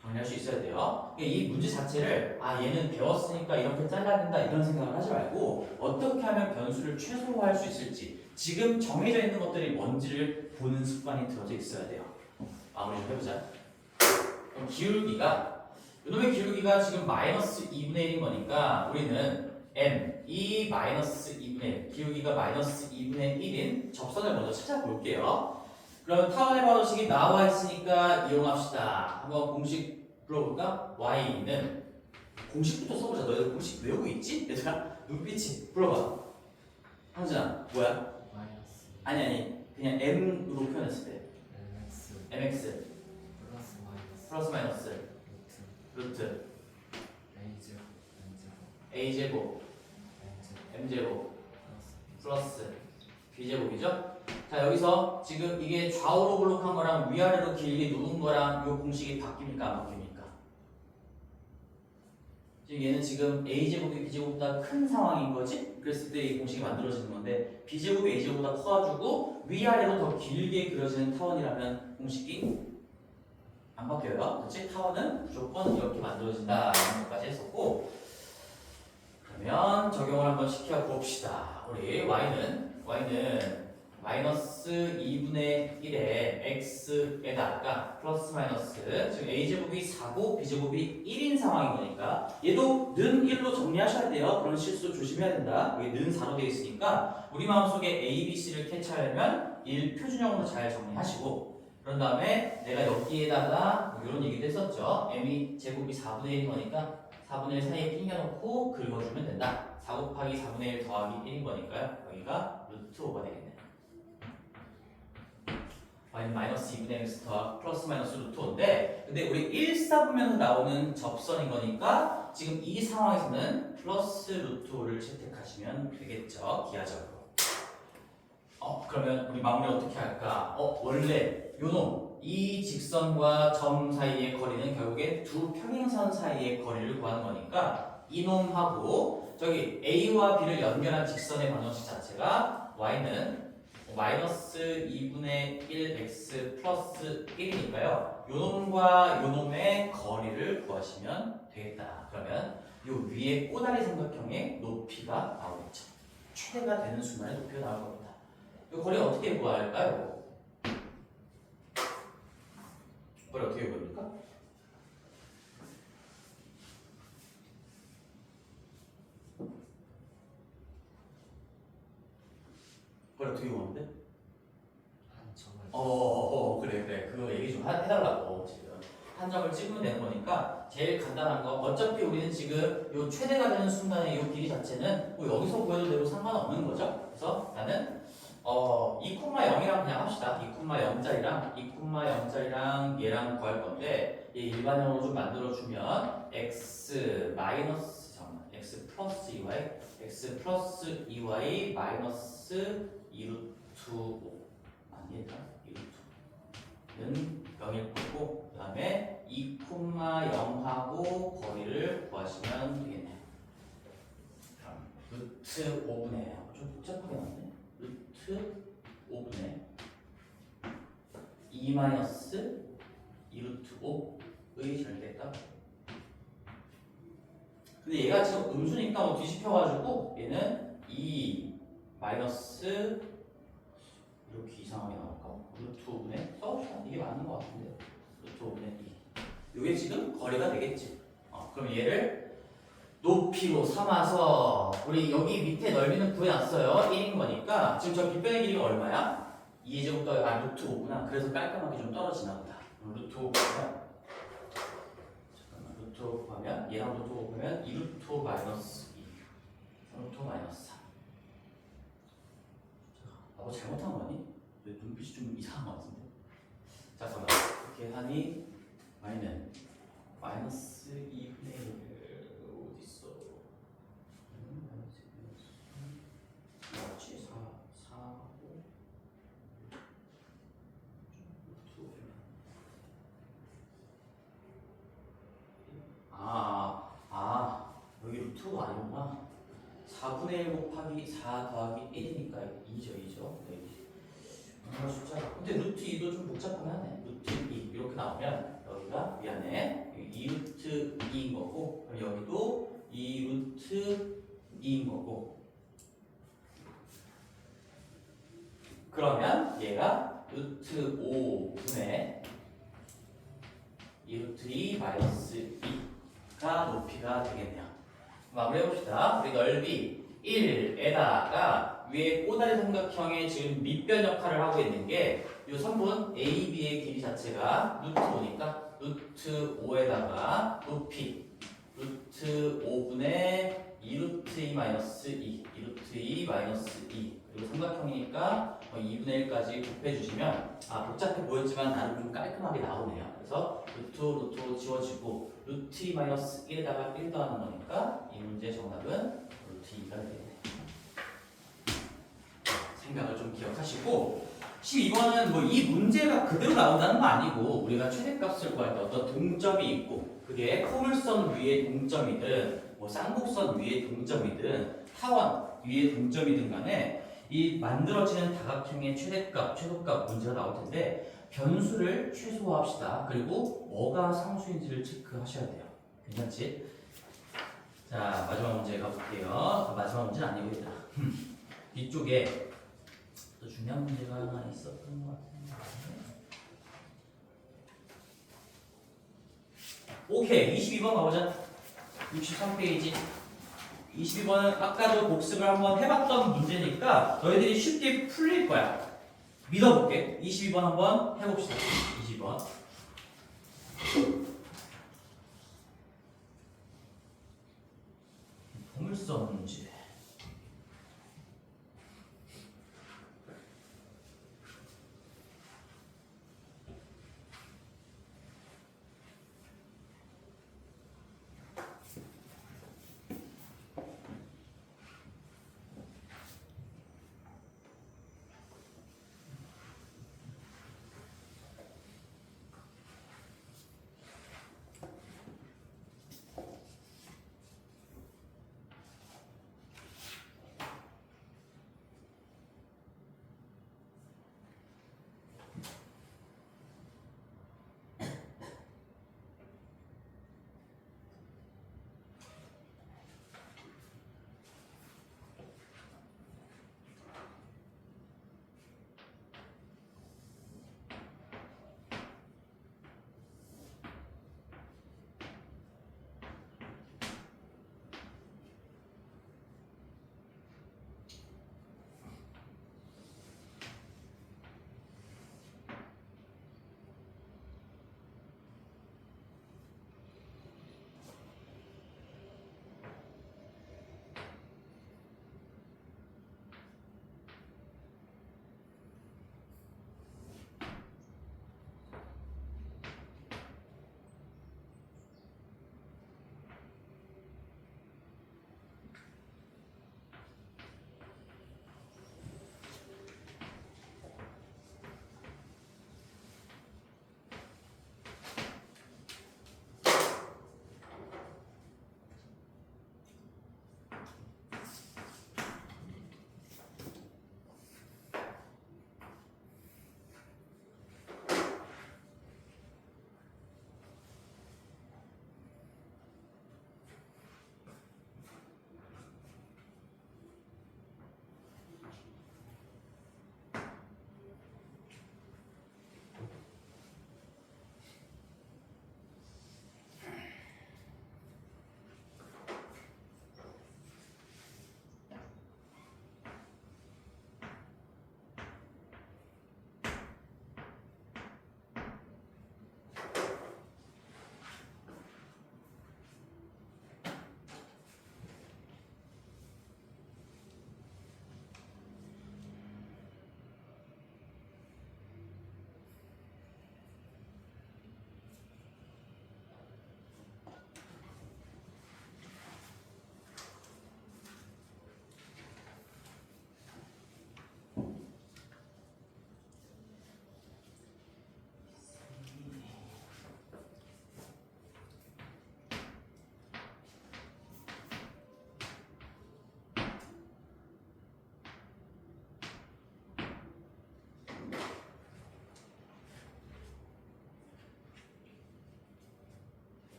정리할 수 있어야 돼요. 이 문제 자체를 얘는 배웠으니까 이렇게 잘라야 된다 이런 생각을 하지 말고 어떻게 하면 변수를 최소화할 수 있을지 지금 정해져 있는 것들이 뭔지를 보는 습관이 들어져 있어야 돼요. 마무리 좀 해보자. 그럼 기울기가 이놈의 기울기가 지금 마이너스 2분의 1인 거니까 우리는 m 이 마이너스 2분의 1 기울기가 마이너스 2분의 1인 접선을 먼저 찾아볼게요. 그럼 타원의 방정식이 나와 있으니까 이용합시다. 한번 공식 불러볼까? y는 공식부터 써보자. 너희들 공식 외우고 있지? 얘들아 눈빛이 불러봐. 황진아 뭐야? 마이너스 아니 그냥 m으로 표현했을 때 mx mx 플러스 마이너스 플러스 마이너스 루트 루트 a제곱 a제곱 m제곱 플러스 플러스 b제곱이죠? 자 여기서 지금 이게 좌우로 블록한 거랑 위아래로 길게 누른 거랑 이 공식이 바뀝니까 안 바뀝니까? 지금 얘는 지금 a제곱이 b제곱보다 큰 상황인 거지? 그랬을 때 이 공식이 만들어지는 건데 b제곱이 a제곱보다 커가지고 위아래로 더 길게 그려지는 타원이라면 공식이 안 바뀌어요. 그렇지? 타원은 무조건 이렇게 만들어진다 라는 것까지 했었고 그러면 적용을 한번 시켜 봅시다. 우리 y는 마이너스 2분의 1에 x에다가 플러스 마이너스 지금 a제곱이 4고 b제곱이 1인 상황인 거니까 얘도 는 1로 정리하셔야 돼요. 그런 실수 조심해야 된다. 여기 는 4로 되어 있으니까 우리 마음속에 a, b, c를 캐치하려면 1 표준형으로 잘 정리하시고 그런 다음에 내가 여기에다가 이런 얘기도 했었죠. m이 제곱이 4분의 1인 거니까 4분의 1 사이에 끼워놓고 긁어주면 된다. 4 곱하기 4분의 1 더하기 1인 거니까요. 여기가 루트 5가 되겠네요. y는 마이너스 2분의 x 더하기 플러스 마이너스 루트 5인데 근데 우리 1, 4분면서 나오는 접선인 거니까 지금 이 상황에서는 플러스 루트 5를 채택하시면 되겠죠. 기하적으로. 그러면 우리 마무리 어떻게 할까? 원래 요놈 이 직선과 점 사이의 거리는 결국에 두 평행선 사이의 거리를 구하는 거니까 이놈하고 저기 A와 B를 연결한 직선의 방정식 자체가 y는 마이너스 2분의 1x 플러스 1이니까요. 요놈과 요놈의 거리를 구하시면 되겠다. 그러면 요 위에 꼬다리 삼각형의 높이가 나오겠죠. 최대가 되는 순간에 높이가 나올 겁니다. 이 거리 어떻게 구할까요? 거리 어떻게 구합니까? 거리 어떻게 구하는데? 한 점을 그래 그거 얘기 좀 해달라고. 지금 한 점을 찍으면 되는 거니까 제일 간단한 거 어차피 우리는 지금 요 최대가 되는 순간에 요 길이 자체는 뭐 여기서 구해도 되고 상관없는 거죠. 그래서 나는 2,0이랑 그냥 합시다. 2,0짜리랑 얘랑 구할 건데 얘 일반형으로 좀 만들어주면 x 플러스 2y 마이너스 2루트 5 아니다 2루트는 0일 거고 그 다음에 2,0하고 거리를 구하시면 되겠네요. 그럼 루트 5분의 좀 복잡하게 나왔네. 루트 5분의 2 마이너스 2루트 5의 절대값. 근데 얘가 지금 음수니까 뭐 뒤집혀가지고 얘는 2 마이너스 이렇게 이상하게 나올까? 루트 5분의 써봅시다. 이게 맞는 것 같은데 루트 5분의 2 이게 지금 거리가 되겠지. 그럼 얘를 높이로 삼아서 우리 여기 밑에 넓이는 구해놨어요. 1인 거니까 지금 저 빗변의 길이가 얼마야? 2제곱더 루트 5구나. 그래서 깔끔하게 좀 떨어지나 보다. 루트 5 보면 잠깐만 루트 5 하면 얘랑 루트 5 보면 2루트 5 마이너스 2 3루트 5 마이너스 3. 뭐 잘못한 거니? 왜 눈빛이 좀 이상한 거 같은데? 잠깐만 이렇게 하니 y는 마이너스 2분의 1 어딨어? 그렇지 4, 5 여기 루트가 아니구나. 4분의 1 곱하기 4 더하기 1이니까 2죠. 네. 숫자가. 근데 루트 2도 좀 복잡하긴 하네. 루트 2 이렇게 나오면 여기가 미안해. 2루트 2인 거고, 그럼 여기도 2루트 2인 거고. 그러면 얘가 루트 5분의 2루트 2 마이너스 2가 높이가 되겠네요. 마무리 해봅시다. 우리 넓이 1에다가 위에 꼬다리 삼각형의 지금 밑변 역할을 하고 있는 게 이 선분 AB의 길이 자체가 루트 5니까 루트 5에다가 높이 루트 5분의 2루트 2 마이너스 2 2루트 2 마이너스 2 그리고 삼각형이니까 2분의 1까지 곱해주시면 복잡해 보였지만 나름 좀 깔끔하게 나오네요. 그래서 루트 지워지고 루트 2 마이너스 1에다가 1 더하는 거니까 이 문제 정답은 루트 2가 되겠네요. 생각을 좀 기억하시고 12번은 뭐 이 문제가 그대로 나온다는 거 아니고 우리가 최대값을 구할 때 어떤 동점이 있고 그게 포물선 위의 동점이든 뭐 쌍곡선 위의 동점이든 타원 위의 동점이든 간에 이 만들어지는 다각형의 최대값, 최소값 문제가 나올 텐데 변수를 최소화합시다. 그리고 뭐가 상수인지를 체크하셔야 돼요. 괜찮지? 자, 마지막 문제 가볼게요. 마지막 문제는 아니고 얘들아. 뒤쪽에 또 중요한 문제가 하나 있었던 것 같은데. 오케이, 22번 가보자. 63페이지. 22번은 아까도 복습을 한번 해봤던 문제니까 너희들이 쉽게 풀릴 거야. 믿어볼게. 22번 한번 해봅시다. 22번. 포물선 문제.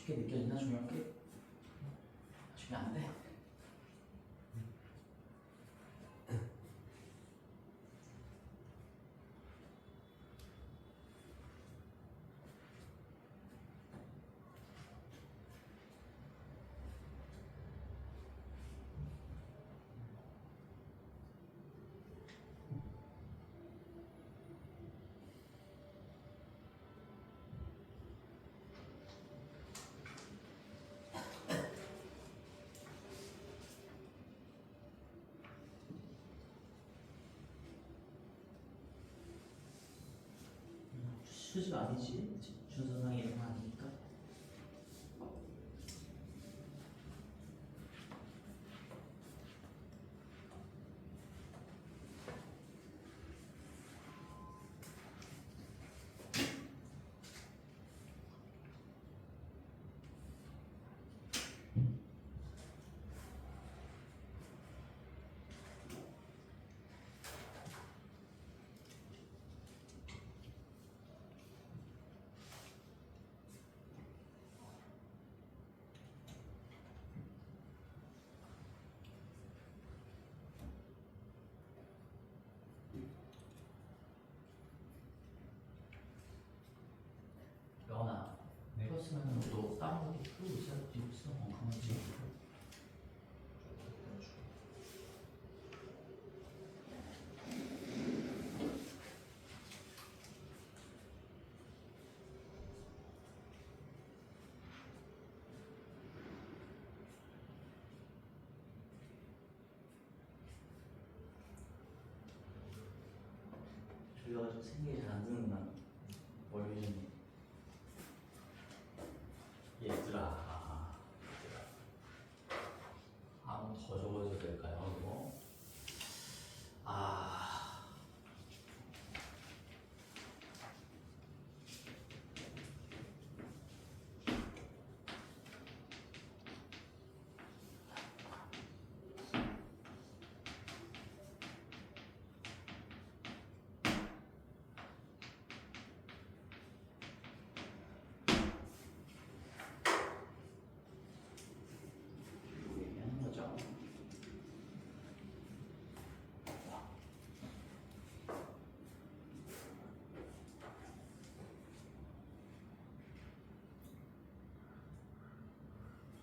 어떻게 느껴지나 조명게? 조명 안 돼. 수지가 아니지. 준선상이 이런 거 아니니까. 영원아, 네. 풀었으면 너 다른 것도 풀고 있어야 되겠어. 그만지. 졸려가 좀 생각이 잘 안 드는구나. 월요일이니. 얘들아, 한번 더 적어줘도 될까요? 이거? 이거 얘기하는 거죠.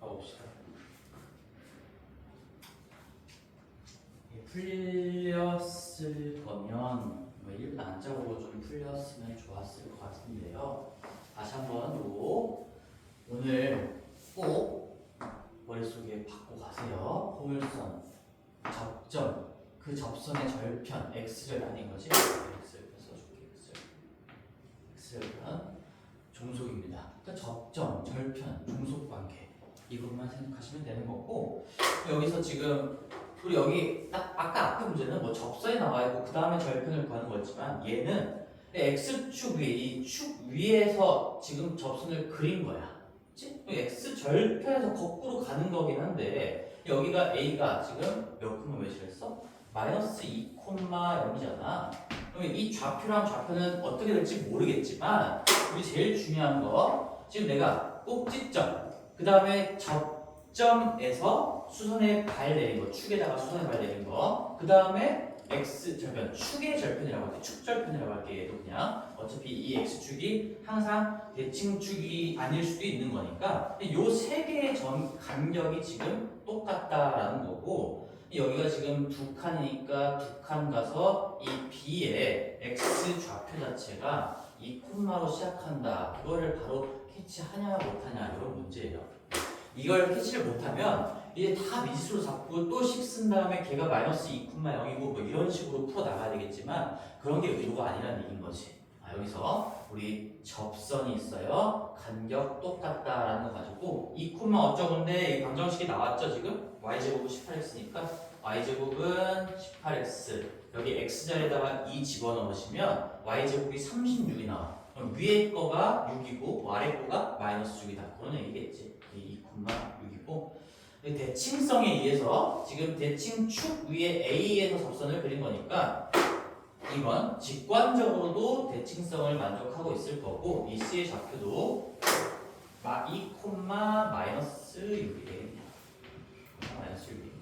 가봅시다. 풀렸을 거면 일부 난적으로 좀 풀렸으면 좋았을 것 같은데요. 다시 한번 요거 오늘 꼭 머릿속에 받고 가세요. 포물선, 접점, 그 접선의 절편, x절 아닌 거지? x절 써줄게. x절편 종속입니다. 그러니까 접점, 절편, 종속 관계 이것만 생각하시면 되는 거고, 여기서 지금 우리 여기 딱 아까 앞에 문제는 뭐 접선이 나와 있고 그 다음에 절편을 구하는 거였지만, 얘는 x축 위에 이 축 위에서 지금 접선을 그린 거야. 그치? x 절편에서 거꾸로 가는 거긴 한데, 여기가 a가 지금 몇 콤마 몇이랬어? 마이너스 2,0이잖아. 그러면 이 좌표랑 좌표는 어떻게 될지 모르겠지만, 우리 제일 중요한 거, 지금 내가 꼭지점, 그 다음에 접점에서 수선의 발 내린 거, 축에다가 수선의 발 내린 거, 그 다음에 x 절편, 축의 절편이라고 할게. 축절편이라고 할게. 얘도 그냥 어차피 이 x축이 항상 대칭축이 아닐 수도 있는 거니까 요 세 개의 점 간격이 지금 똑같다라는 거고, 여기가 지금 두 칸이니까 두 칸 가서 이 b의 x 좌표 자체가 2콤마로 시작한다. 이거를 바로 캐치하냐 못하냐 이런 문제예요. 이걸 캐치를 못하면 이제 다 미지수로 잡고 또 식 쓴 다음에 걔가 마이너스 2,0이고 뭐 이런 식으로 풀어 나가야 되겠지만, 그런 게 의도가 아니라는 얘기인 거지. 여기서 우리 접선이 있어요. 간격 똑같다라는 거 가지고 2, 어쩌고인데 이 방정식이 나왔죠 지금? y제곱은 18x니까 y제곱은 18x, 여기 x자리에다가 2 집어넣으시면 y제곱이 36이 나와. 그럼 위에 거가 6이고 아래 거가 마이너스 6이다. 그런 얘기겠지. 2,6이고, 대칭성에 의해서 지금 대칭축 위에 A에서 접선을 그린 거니까 이건 직관적으로도 대칭성을 만족하고 있을 거고, 이 C의 좌표도 2, 마이너스 6이에요. 마이너스 6이에요.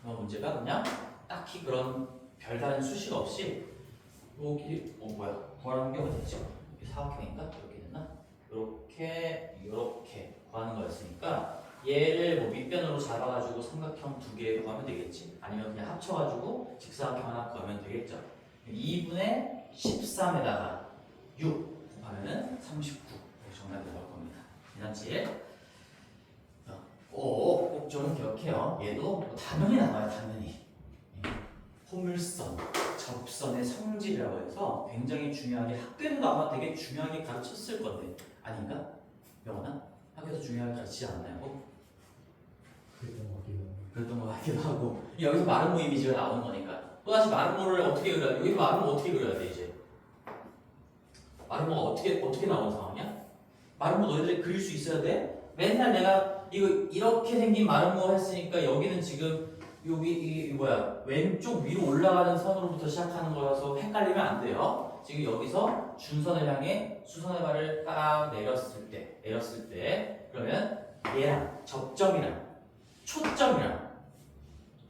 문제가 그냥 딱히 그런 별다른 수식 없이 여기 뭐야 구하는 게 어디지? 여기 사각형인가? 이렇게 됐나? 이렇게 구하는 거였으니까 얘를 뭐 밑변으로 잡아가지고 삼각형 2개 구하면 되겠지. 아니면 그냥 합쳐가지고 직사각형 하나 구하면 되겠죠. 2분의 13에다가 6 곱하면은 39 이렇게 정답이 나올 겁니다. 이난치 꼭 좀 기억해요. 얘도 뭐 당연히 나와요. 당연히 포물선, 접선의 성질이라고 해서 굉장히 중요하게 학교에서도 아마 되게 중요하게 가르쳤을 건데 아닌가? 명원아? 학교에서 중요하게 가르치지 않나요? 그랬던 것 같기도 하고 여기서 마름모 이미지가 나오는 거니까 또다시 마름모를 어떻게 그려야 돼? 여기서 마름모 어떻게 그려야 돼 이제? 마름모가 어떻게 나오는 상황이야? 마름모 너희들이 그릴 수 있어야 돼? 맨날 내가 이거 이렇게 생긴 마름모 했으니까 여기는 지금 여기 이 뭐야 왼쪽 위로 올라가는 선으로부터 시작하는 거라서 헷갈리면 안 돼요. 지금 여기서 준선을 향해 수선의 발을 딱 내렸을 때 그러면 얘랑 접점이랑 초점이랑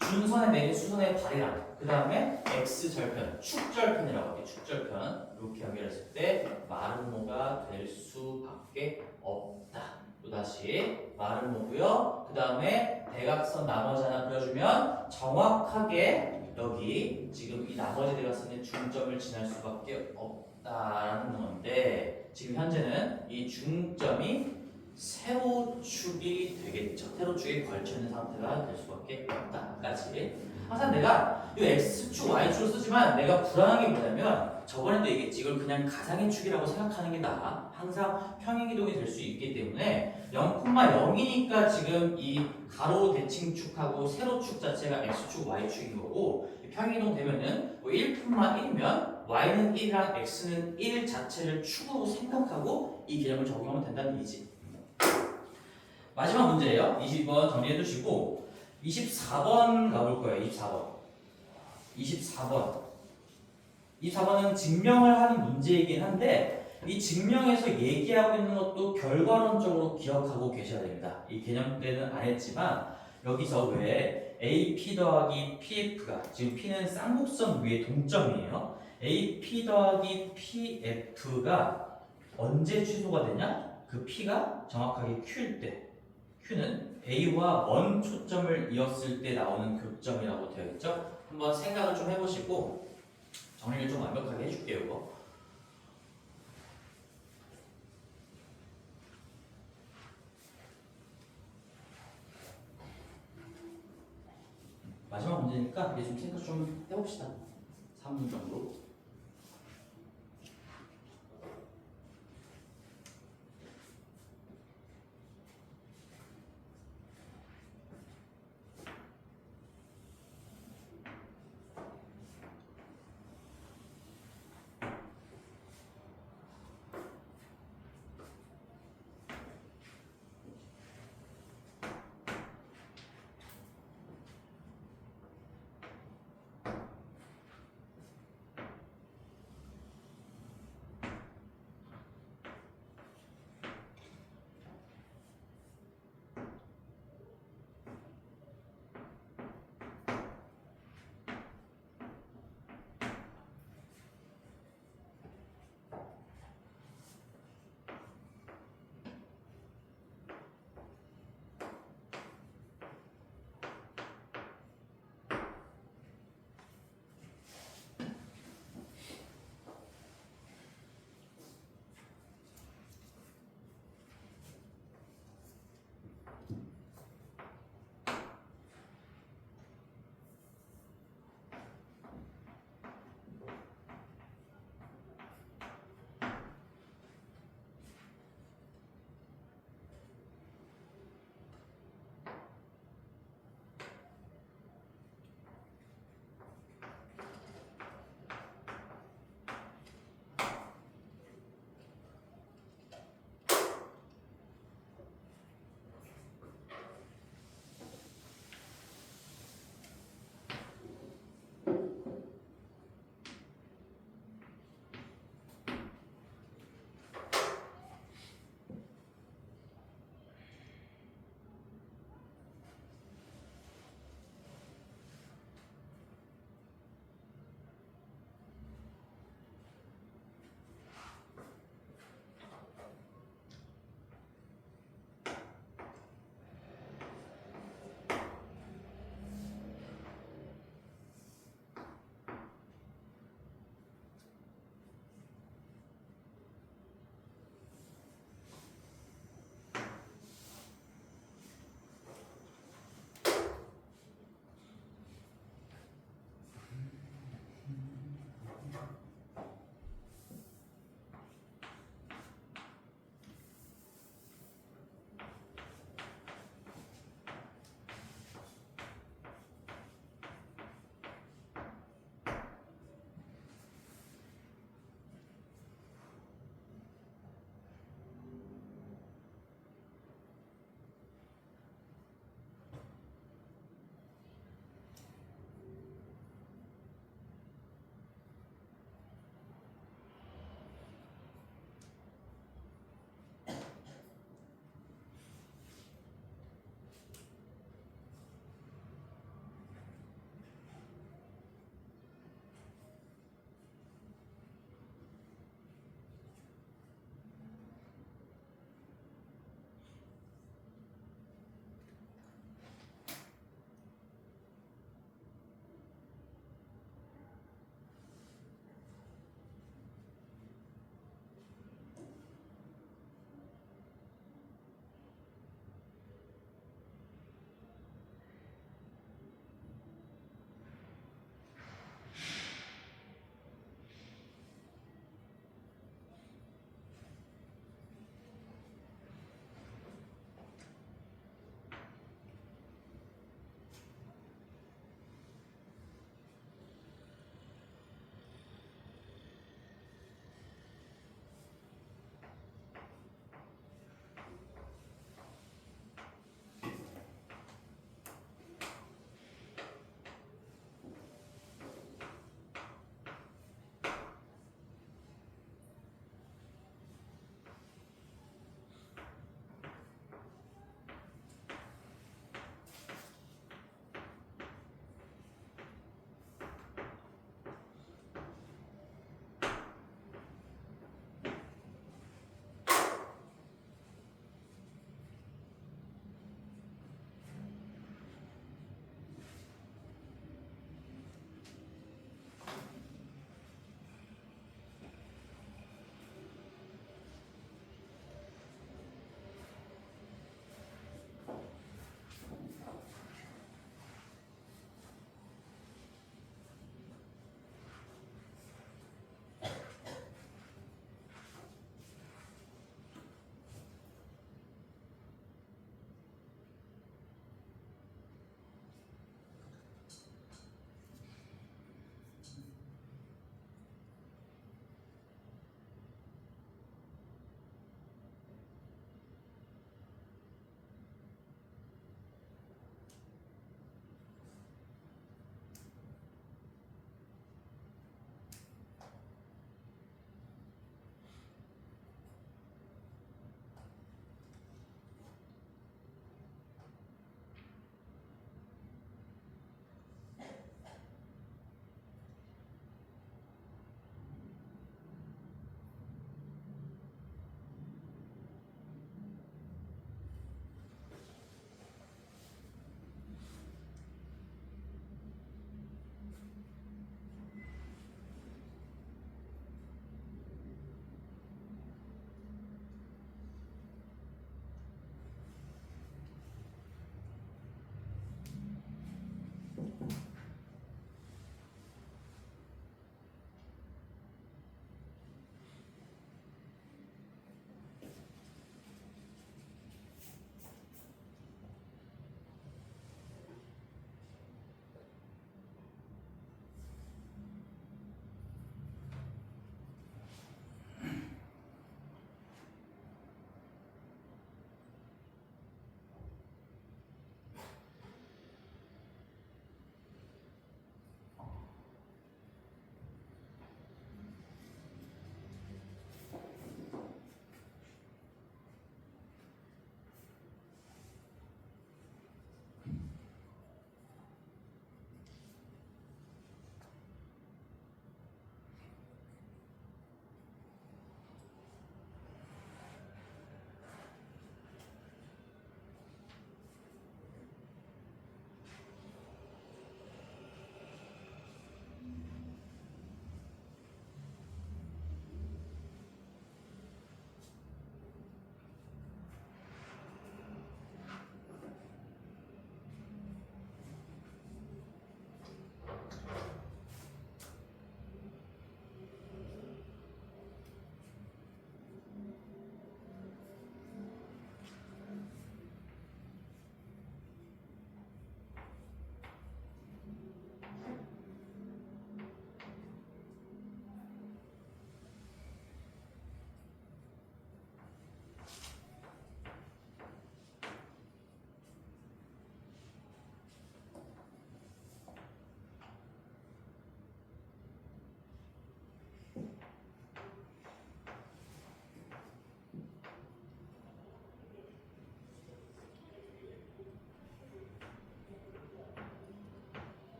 준선에 내린 수선의 발이랑 그 다음에 x절편, 축절편이라고 할게요. 축절편 이렇게 연결했을 때 마름모가 될 수밖에 없다. 또다시 마름모고요. 그 다음에 대각선 나머지 하나 그려주면 정확하게 여기 지금 이 나머지 대각선의 중점을 지날 수밖에 없다라는 건데 지금 현재는 이 중점이 세로축이 되겠죠. 세로축에 걸쳐있는 상태가 될 수밖에 없다까지. 항상 내가 이 x축, y축을 쓰지만 내가 불안한 게 뭐냐면 저번에도 얘기했지. 이걸 그냥 가상의 축이라고 생각하는 게 나아. 항상 평행이동이 될 수 있기 때문에 0,0이니까 지금 이 가로 대칭축하고 세로축 자체가 x축, y축인 거고 평행이동 되면은 뭐 1,1이면 y는 1이랑 x는 1 자체를 축으로 생각하고 이 개념을 적용하면 된다는 얘기지. 마지막 문제예요. 20번 정리해 두시고 24번 가볼 거예요. 24번은 증명을 하는 문제이긴 한데 이 증명에서 얘기하고 있는 것도 결과론적으로 기억하고 계셔야 됩니다. 이 개념 때는 안 했지만 여기서 왜 AP 더하기 PF가 지금 P는 쌍곡선 위에 동점이에요. AP 더하기 PF가 언제 취소가 되냐? 그 P가 정확하게 Q일 때 Q는 A와 원 초점을 이었을 때 나오는 교점이라고 되어 있죠. 한번 생각을 좀 해보시고 정리를 좀 완벽하게 해줄게요. 이거. 마지막 문제니까 이제 좀 생각 좀 해봅시다. 3분 정도.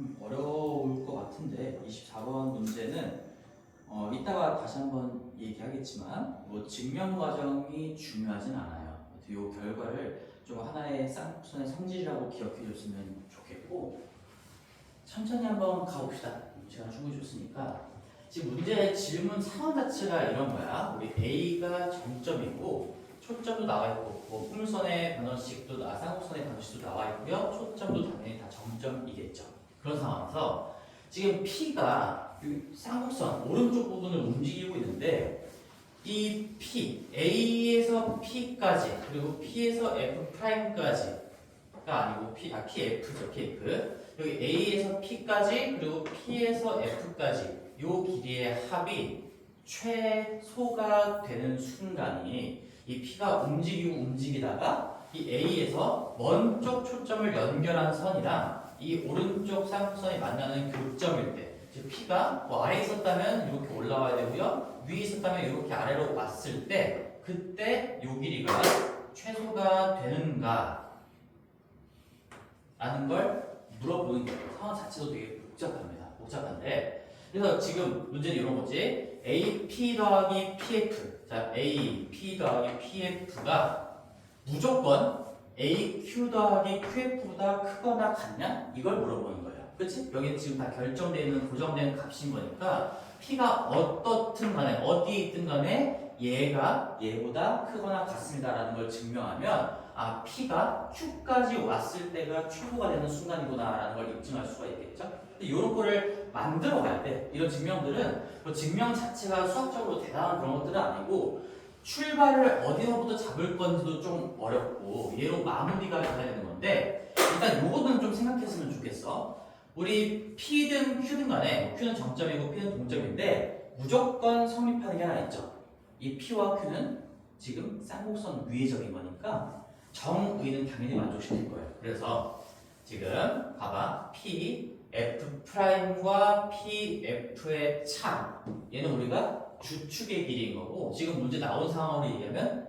좀 어려울 것 같은데 24번 문제는 이따가 다시 한번 얘기하겠지만 뭐 증명 과정이 중요하진 않아요. 이 결과를 좀 하나의 쌍곡선의 성질이라고 기억해 줬으면 좋겠고 천천히 한번 가봅시다. 시간 충분히 줬으니까 지금 문제의 질문 상황 자체가 이런 거야. 우리 A가 정점이고 초점도 나와 있고 뭐 풍선의 반원식도 쌍곡선의 반원식도 나와 있고요. 초점도 당연히 다 정점이겠죠. 그런 상황에서 지금 P가 쌍곡선 오른쪽 부분을 움직이고 있는데 이 P, A에서 P까지 그리고 P에서 F'까지가 아니고 PF죠. PF 여기 A에서 P까지 그리고 P에서 F까지 요 길이의 합이 최소가 되는 순간이 이 P가 움직이다가 이 A에서 먼 쪽 초점을 연결한 선이랑 이 오른쪽 쌍곡선이 만나는 교점일 때 즉 P가 뭐 아래에 있었다면 이렇게 올라와야 되고요. 위에 있었다면 이렇게 아래로 왔을 때 그때 요 길이가 최소가 되는가 라는 걸 물어보는 거예요. 상황 자체도 되게 복잡한데 그래서 지금 문제는 이런 거지. AP 더하기 PF 자 AP 더하기 PF가 무조건 AQ 더하기 QF보다 크거나 같냐? 이걸 물어보는 거예요. 그치? 여기 지금 다 결정되어 있는 고정된 값인 거니까 P가 어떻든 간에 어디에 있든 간에 얘가 얘보다 크거나 같습니다라는 걸 증명하면 아 P가 Q까지 왔을 때가 최고가 되는 순간이구나라는 걸 입증할 수가 있겠죠? 이런 거를 만들어 가야 돼. 이런 증명들은 뭐 증명 자체가 수학적으로 대단한 그런 것들은 아니고 출발을 어디서부터 잡을 건지도 좀 어렵고 얘로 마무리가 돼야 되는 건데 일단 요거는 좀 생각했으면 좋겠어. 우리 P든 Q든 간에 Q는 정점이고 P는 동점인데 무조건 성립하는 게 하나 있죠. 이 P와 Q는 지금 쌍곡선 위에적인 거니까 정의는 당연히 만족시킬 거예요. 그래서 지금 봐봐 P, F'과 PF의 차 얘는 우리가 주축의 길이인 거고 지금 문제 나온 상황으로 얘기하면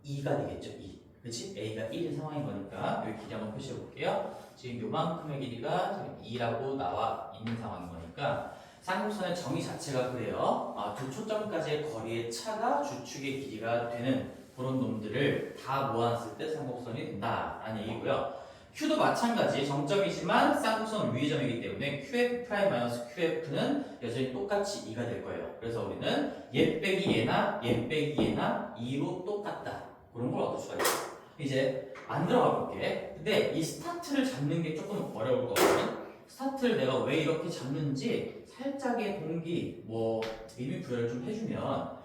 2가 되겠죠. 2 그치? A가 1인 상황인 거니까 여기 길이 한번 표시해 볼게요. 지금 요만큼의 길이가 지금 2라고 나와 있는 상황인 거니까 쌍곡선의 정의 자체가 그래요. 두 초점까지의 거리의 차가 주축의 길이가 되는 그런 놈들을 다 모았을 때 쌍곡선이 된다라는 얘기고요. Q도 마찬가지 정점이지만 쌍곡선 위의 점이기 때문에 QF'-QF는 여전히 똑같이 2가 될 거예요. 그래서 우리는 얘 빼기 얘나 얘 빼기 얘나 2로 똑같다. 그런 걸 얻을 수가 있어요. 이제 만들어 가볼게. 근데 이 스타트를 잡는 게 조금 어려울 거거든. 스타트를 내가 왜 이렇게 잡는지 살짝의 동기, 의미 부여를 좀 해주면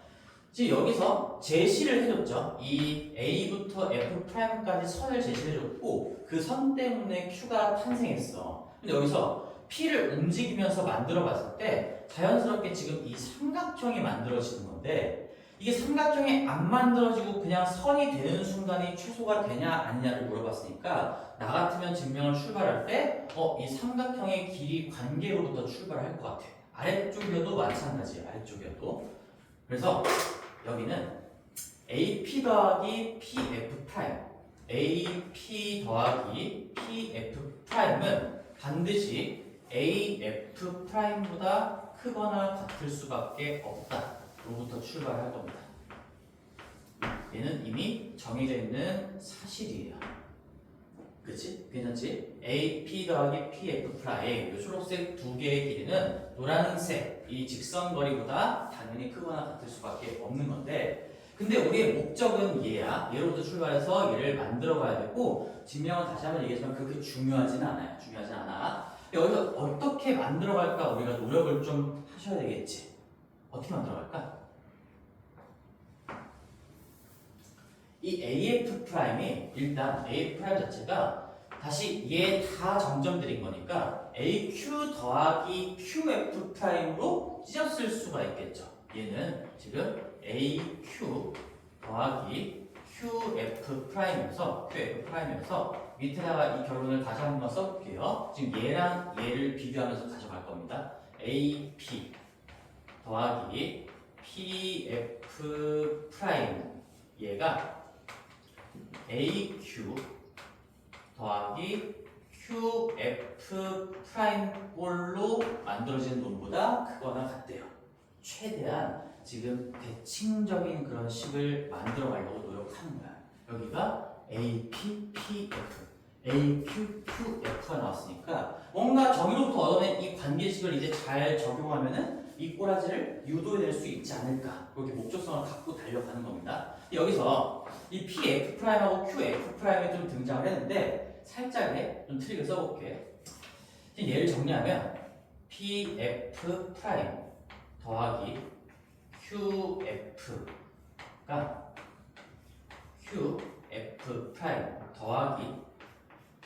지금 여기서 제시를 해줬죠. 이 A부터 F'까지 선을 제시를 해줬고 그 선 때문에 Q가 탄생했어. 근데 여기서 P를 움직이면서 만들어 봤을 때 자연스럽게 지금 이 삼각형이 만들어지는 건데 이게 삼각형이 안 만들어지고 그냥 선이 되는 순간이 최소가 되냐 아니냐를 물어봤으니까 나 같으면 증명을 출발할 때 이 삼각형의 길이 관계로부터 출발할 것 같아. 아래쪽이어도 마찬가지야. 아래쪽이어도. 그래서 여기는 AP 더하기 PF 프라임 AP 더하기 PF 프라임은 반드시 AF 프라임보다 크거나 같을 수밖에 없다. 로부터 출발할 겁니다. 얘는 이미 정해져 있는 사실이에요. 그치? 괜찮지? AP 더하기 PF 프라임 이 초록색 두 개의 길이는 노란색 이 직선 거리보다 당연히 크거나 같을 수밖에 없는 건데 근데 우리의 목적은 얘야. 얘로부터 출발해서 얘를 만들어 가야 되고 증명은 다시 한번 얘기했지만 그렇게 중요하진 않아요. 중요하진 않아. 여기서 어떻게 만들어 갈까 우리가 노력을 좀 하셔야 되겠지. 어떻게 만들어 갈까? 이 AF 프라임이 일단 AF 프라임 자체가 다시 얘 다 정점들인 거니까 AQ 더하기 QF 프라임으로 찢었을 수가 있겠죠. 얘는 지금 AQ 더하기 QF 프라임이면서 밑에다가 이 결론을 다시 한번 써볼게요. 지금 얘랑 얘를 비교하면서 가져갈 겁니다. AP 더하기 PF 프라임 얘가 AQ 더하기 QF 프라임 꼴로 만들어지는 놈보다 크거나 같대요. 최대한 지금 대칭적인 그런 식을 만들어 가려고 노력하는 거야. 여기가 APPF, AQQF가 나왔으니까 뭔가 저기로부터 얻어낸 이 관계식을 이제 잘 적용하면은 이 꼬라지를 유도해낼 수 있지 않을까, 그렇게 목적성을 갖고 달려가는 겁니다. 여기서 이 PF'하고 QF'이 좀 등장을 했는데 살짝의 좀 트릭을 써볼게. 얘를 정리하면 PF' 더하기 QF가 QF' 더하기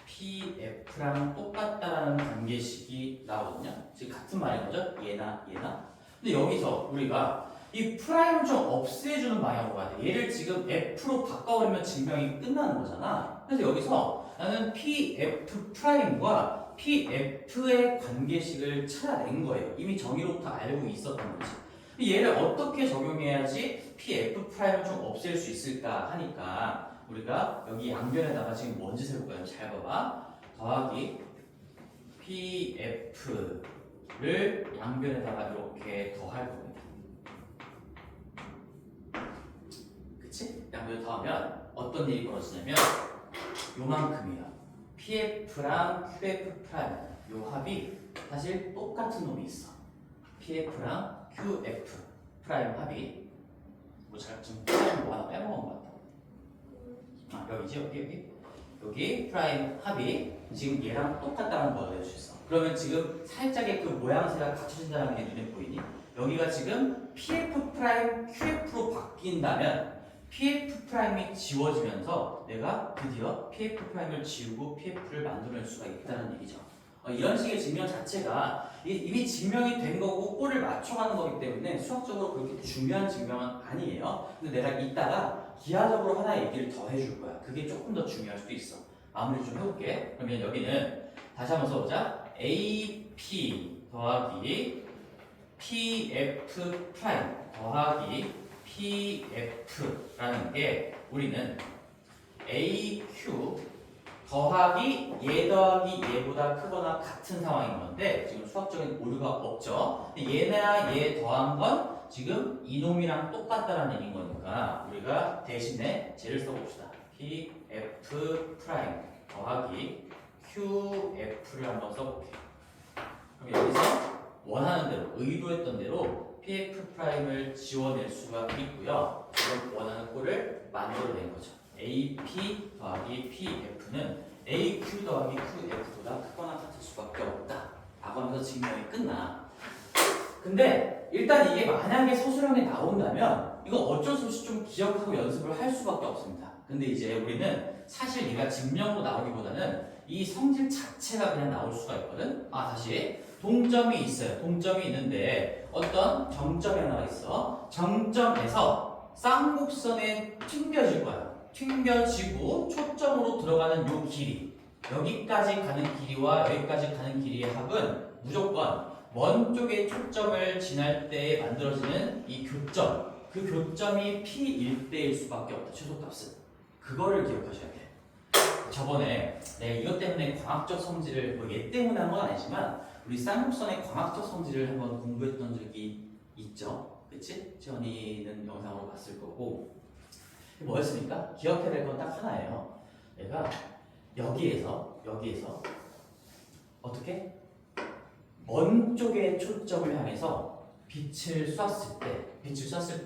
PF랑 똑같다라는 관계식이 나오거든요. 지금 같은 말인 거죠? 얘나 얘나. 근데 여기서 우리가 이 프라임을 좀 없애주는 방향으로 가야 돼. 얘를 지금 F로 바꿔버리면 증명이 끝나는 거잖아. 그래서 여기서 나는 PF'과 PF의 관계식을 찾아낸 거예요. 이미 정의로부터 알고 있었던 거지. 얘를 어떻게 적용해야지 PF'을 좀 없앨 수 있을까 하니까 우리가 여기 양변에다가 지금 뭔 짓을 해볼까요? 잘 봐봐. 더하기 PF를 양변에다가 이렇게 더할 겁니다. 그치? 양변에 더하면 어떤 일이 벌어지냐면 요만큼이야. PF랑 QF' 요 합이 사실 똑같은 놈이 있어. PF랑 QF' 합이 뭐 제가 지금 뭐 하나 빼먹은 것 같다. 아 여기지 여기 프라임 합이 지금 얘랑 똑같다는 걸 알 수 있어. 그러면 지금 살짝의 그 모양새가 갖춰진다는 게 눈에 보이니? 여기가 지금 PF' QF로 바뀐다면 PF'이 지워지면서 내가 드디어 PF'을 지우고 PF를 만들어낼 수가 있다는 얘기죠. 이런 식의 증명 자체가 이미 증명이 된 거고 꼴을 맞춰가는 거기 때문에 수학적으로 그렇게 중요한 증명은 아니에요. 근데 내가 이따가 기하적으로 하나 얘기를 더 해줄 거야. 그게 조금 더 중요할 수도 있어. 마무리 좀 해볼게. 그러면 여기는 다시 한번 써보자. AP 더하기 PF' 더하기 PF라는 게 우리는 AQ 더하기 얘 더하기 얘보다 크거나 같은 상황인 건데 지금 수학적인 오류가 없죠. 얘나 얘 더한 건 지금 이놈이랑 똑같다라는 얘기인 거니까 우리가 대신에 쟤를 써봅시다. PF' 더하기 QF를 한번 써볼게요. 그럼 여기서 원하는 대로 의도했던 대로 PF'을 지워낼 수가 있고요. 그럼 원하는 꼴을 만들어낸 거죠. AP 더하기 PF는 AQ 더하기 QF보다 크거나 같을 수밖에 없다. 라고 하면서 증명이 끝나. 근데 일단 이게 만약에 서술형에 나온다면 이거 어쩔 수 없이 좀 기억하고 연습을 할 수밖에 없습니다. 근데 이제 우리는 사실 얘가 증명으로 나오기보다는 이 성질 자체가 그냥 나올 수가 있거든. 다시 동점이 있어요. 동점이 있는데 어떤 정점이 하나 있어. 정점에서 쌍곡선에 튕겨질 거야. 튕겨지고 초점으로 들어가는 요 길이, 여기까지 가는 길이와 여기까지 가는 길이의 합은 무조건 먼 쪽의 초점을 지날 때 만들어지는 이 교점, 그 교점이 P일 때일 수밖에 없다. 최소값은. 그거를 기억하셔야 돼. 저번에 내가 이것 때문에 광학적 성질을 얘 때문에 한 건 아니지만 우리 쌍곡선의 광학적 성질을 한번 공부했던 적이 있죠. 그치? 지원이는 영상으로 봤을 거고. 뭐였습니까? 기억해야 될 건 딱 하나예요. 내가 여기에서 어떻게? 먼 쪽의 초점을 향해서 빛을 쐈을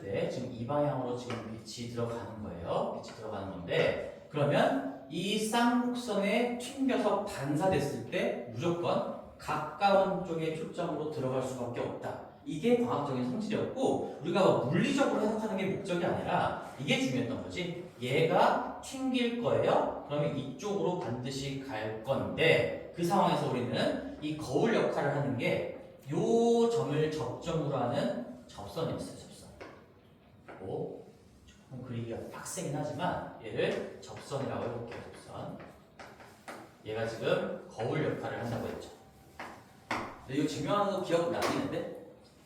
때 지금 이 방향으로 지금 빛이 들어가는 거예요. 빛이 들어가는 건데 그러면 이 쌍곡선에 튕겨서 반사됐을 때 무조건 가까운 쪽의 초점으로 들어갈 수밖에 없다. 이게 과학적인 성질이었고 우리가 물리적으로 해석하는 게 목적이 아니라 이게 중요했던 거지. 얘가 튕길 거예요. 그러면 이쪽으로 반드시 갈 건데 그 상황에서 우리는 이 거울 역할을 하는 게 요 점을 접점으로 하는 접선이었어요. 접선. 조금 그리기가 빡세긴 하지만 얘를 접선이라고 해볼게요. 접선. 얘가 지금 거울 역할을 한다고 했죠. 근데 이거 증명하는 거 기억 나겠는데?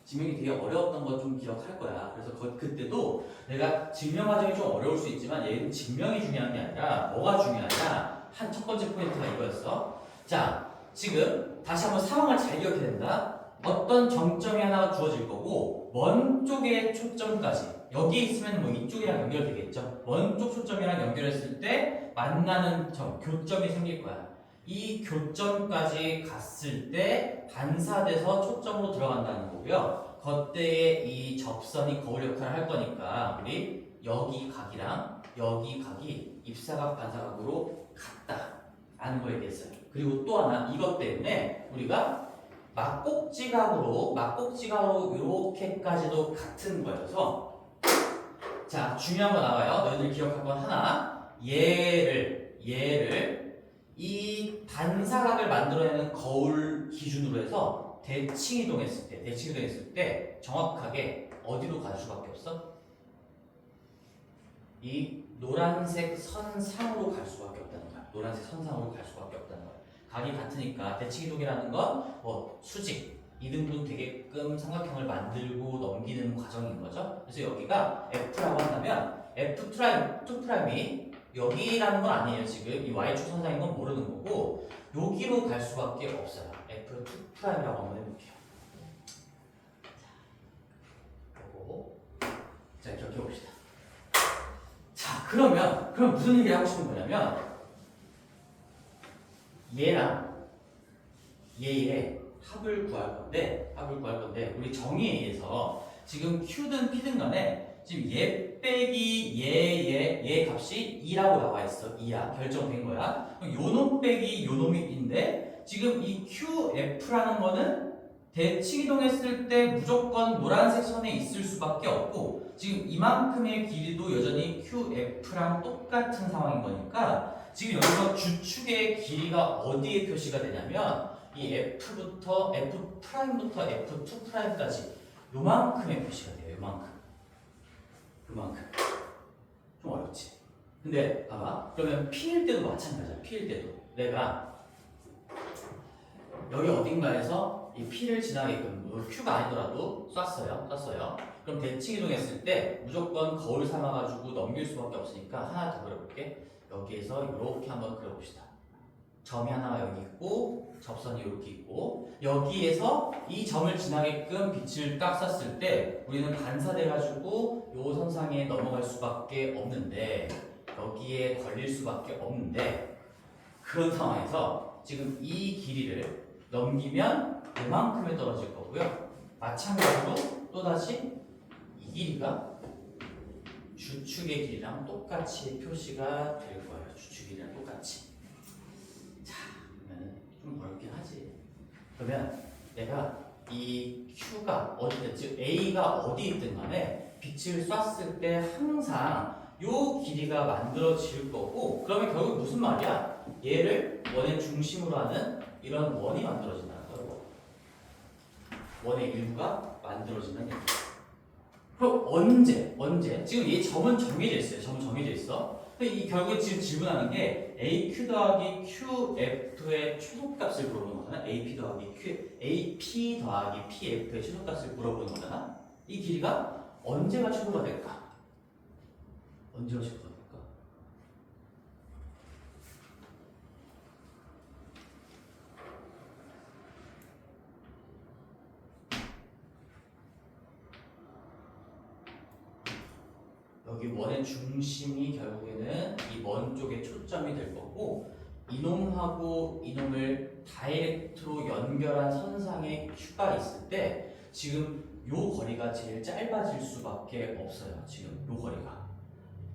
증명이 되게 어려웠던 거 좀 기억할 거야. 그래서 그때도 내가 증명 과정이 좀 어려울 수 있지만 얘는 증명이 중요한 게 아니라 뭐가 중요하냐? 첫 번째 포인트가 이거였어. 자, 지금 다시 한번 상황을 잘 기억해야 된다. 어떤 정점이 하나 주어질 거고 먼 쪽의 초점까지 여기 있으면 뭐 이쪽이랑 연결되겠죠. 먼 쪽 초점이랑 연결했을 때 만나는 점, 교점이 생길 거야. 이 교점까지 갔을 때 반사돼서 초점으로 들어간다는 거고요. 그때에 이 접선이 거울 역할을 할 거니까 우리 여기 각이랑 여기 각이 입사각 반사각으로 같다 라는 걸 얘기했어요. 그리고 또 하나 이것 때문에 우리가 막꼭지각으로 이렇게까지도 같은 거여서 자 중요한 거 나와요. 너희들 기억할 건 하나 얘를 이 반사각을 만들어내는 거울 기준으로 해서 대칭 이동했을 때 정확하게 어디로 갈 수밖에 없어? 이 노란색 선상으로 갈 수밖에 없다는 거야. 노란색 선상으로 갈 수밖에 없다는 거야. 각이 같으니까 대칭 이동이라는 건 뭐 수직, 이등분 되게끔 삼각형을 만들고 넘기는 과정인 거죠. 그래서 여기가 F라고 한다면 F'2'이 여기라는 건 아니에요. 지금 이 Y축 선상인 건 모르는 거고 여기로 갈 수밖에 없어요. F'2'이라고 한번 해볼게요. 자, 이렇게 봅시다. 자, 그럼 무슨 얘기를 하고 싶은 거냐면 얘랑 얘의 합을 구할 건데 우리 정의에 의해서 지금 Q든 P든 간에 지금 얘 빼기 얘 값이 2라고 나와 있어. 2야. 결정된 거야. 그럼 요놈 빼기 요놈인데 지금 이 QF라는 거는 대칭 이동했을 때 무조건 노란색 선에 있을 수밖에 없고 지금 이만큼의 길이도 여전히 QF랑 똑같은 상황인 거니까 지금 여기서 주축의 길이가 어디에 표시가 되냐면 이 F부터 F''부터 F2'까지 요만큼의 표시가 돼요. 요만큼. 좀 어렵지. 근데 봐봐. 그러면 P일 때도 마찬가지야. P일 때도 내가 여기 어딘가에서 이 P를 지나게끔 Q가 아니더라도 쐈어요. 그럼 대칭 이동했을 때 무조건 거울 삼아가지고 넘길 수밖에 없으니까 하나 더 그려볼게. 여기에서 이렇게 한번 그려봅시다. 점이 하나가 여기 있고 접선이 이렇게 있고 여기에서 이 점을 지나게끔 빛을 딱 쐈을 때 우리는 반사돼가지고 요 선상에 넘어갈 수밖에 없는데 여기에 걸릴 수밖에 없는데 그런 상황에서 지금 이 길이를 넘기면 이만큼에 떨어질 거고요. 마찬가지로 또다시 이 길이가 주축의 길이랑 똑같이 표시가 될 거예요. 주축 길이랑 똑같이. 자, 그러면 좀 어렵긴 하지. 그러면 내가 이 Q가 어디든 즉 A가 어디 있든 간에 빛을 쐈을 때 항상 요 길이가 만들어질 거고 그러면 결국 무슨 말이야? 얘를 원의 중심으로 하는 이런 원이 만들어진다는 거예요. 원의 일부가 만들어진다는 얘기예요. 그럼 언제? 지금 이 점은 정해져 있어. 근데 이 결국에 지금 질문하는 게 AQ 더하기 QF의 최소값을 물어보는 거잖아. AP 더하기 PF의 최소값을 물어보는 거잖아. 이 길이가 언제가 최소가 될까? 여기 원의 중심이 결국에는 이 먼 쪽에 초점이 될 거고 이놈하고 이놈을 다이렉트로 연결한 선상에 Q가 있을 때 지금 요 거리가 제일 짧아질 수밖에 없어요. 지금 요 거리가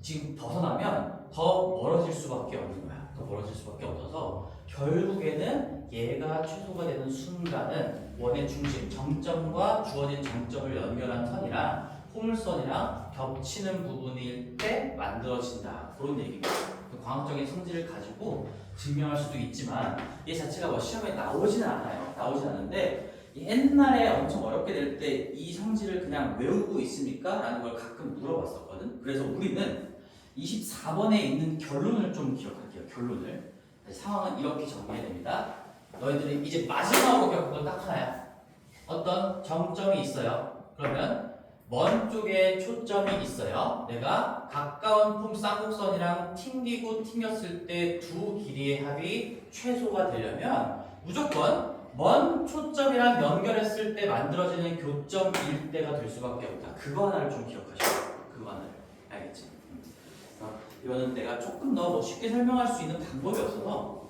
지금 벗어나면 더 멀어질 수밖에 없는 거야. 더 멀어질 수밖에 없어서 결국에는 얘가 최소가 되는 순간은 원의 중심 정점과 주어진 정점을 연결한 선이랑 포물선이랑 겹치는 부분일 때 만들어진다. 그런 얘기입니다. 광학적인 성질을 가지고 증명할 수도 있지만 얘 자체가 뭐 시험에 나오지는 않는데 옛날에 엄청 어렵게 될 때 이 성질을 그냥 외우고 있습니까? 라는 걸 가끔 물어봤었거든. 그래서 우리는 24번에 있는 결론을 좀 기억할게요. 결론을. 상황은 이렇게 정리해야 됩니다. 너희들이 이제 마지막으로 기억할 건 딱 하나야. 어떤 정점이 있어요. 그러면 먼 쪽에 초점이 있어요. 내가 가까운 품 쌍곡선이랑 튕기고 튕겼을 때 두 길이의 합이 최소가 되려면 무조건 먼 초점이랑 연결했을 때 만들어지는 교점 일대가 될 수밖에 없다. 그거 하나를 좀 기억하시고, 그거 하나를. 알겠지? 이거는 내가 조금 더 뭐 쉽게 설명할 수 있는 방법이 없어서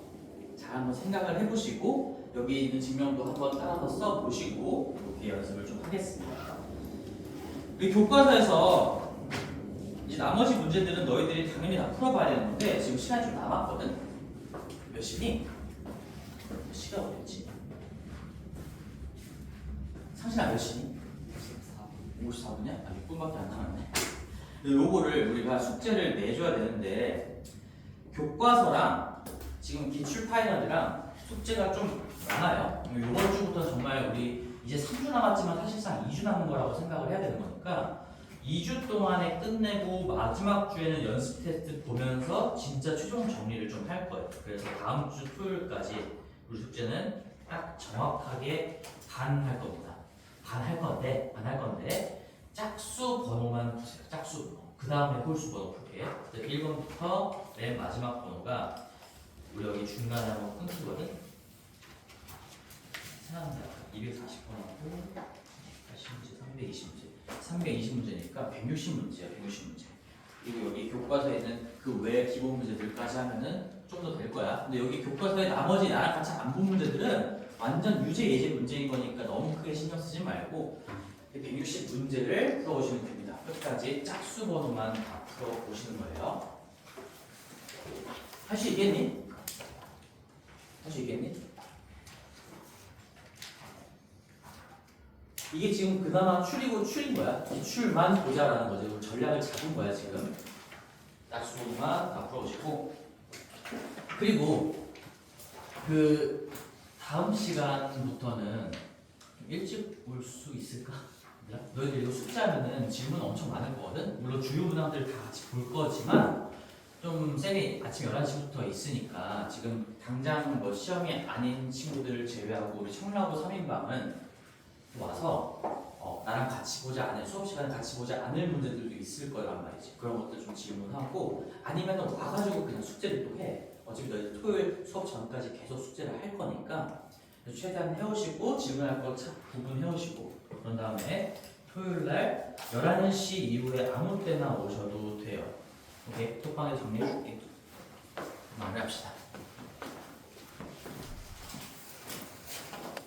잘 한번 생각을 해보시고 여기 있는 증명도 한번 따라서 써보시고 이렇게 연습을 좀 하겠습니다. 우리 교과서에서 이제 나머지 문제들은 너희들이 당연히 다 풀어봐야 되는데 지금 시간이 좀 남았거든? 몇 시니? 몇 시가 어딨지? 상신아 몇 시니? 54분이야? 아 6분밖에 안 남았네. 요거를 우리가 숙제를 내줘야 되는데 교과서랑 지금 기출 파이널이랑 숙제가 좀 많아요. 이번 주부터 정말 우리 이제 3주 남았지만 사실상 2주 남은 거라고 생각을 해야 되는 거니까 2주 동안에 끝내고 마지막 주에는 연습 테스트 보면서 진짜 최종 정리를 좀 할 거예요. 그래서 다음 주 토요일까지 우리 숙제는 딱 정확하게 반 할 겁니다. 반 할 건데 짝수 번호만 보세요. 짝수 번호. 그 다음에 홀수 번호 풀게. 1번부터 맨 마지막 번호가 우리 여기 중간에 한번 끊기거든. 생각합니다. 240번하고 80문제, 320문제니까 160문제야. 160문제. 그리고 여기 교과서에 있는 그 외 기본 문제들까지 하면은 좀 더 될 거야. 근데 여기 교과서에 나머지 나랑 같이 안 본 문제들은 완전 유제 예제 문제인 거니까 너무 크게 신경 쓰지 말고 160문제를 풀어보시면 됩니다. 끝까지 짝수 번호만 다 풀어보시는 거예요. 할 수 있겠니? 할 수 있겠니? 이게 지금 그나마 추린 거야. 기출만 보자라는 거지. 우리 전략을 잡은 거야 지금. 짝수 번호만 다 풀어보시고 그리고 그 다음 시간부터는 좀 일찍 올 수 있을까? 너희들 이거 숙제하면은 질문 엄청 많을 거거든? 물론 주요 문항들 다 같이 볼 거지만 좀 쌤이 아침 11시부터 있으니까 지금 당장 뭐 시험이 아닌 친구들 제외하고 우리 청라고 3인방은 와서 나랑 같이 보지 않을 수업 시간에 같이 보지 않을 문제들도 있을 거란 말이지. 그런 것들 좀 질문하고 아니면은 와가지고 그냥 숙제를 또 해. 어차피 너희들 토요일 수업 전까지 계속 숙제를 할 거니까 최대한 해오시고 질문할 거 구분해오시고 그런 다음에 토요일날 11시 이후에 아무 때나 오셔도 돼요. 오케이? 톡방에 정리해줄게. 마무리합시다.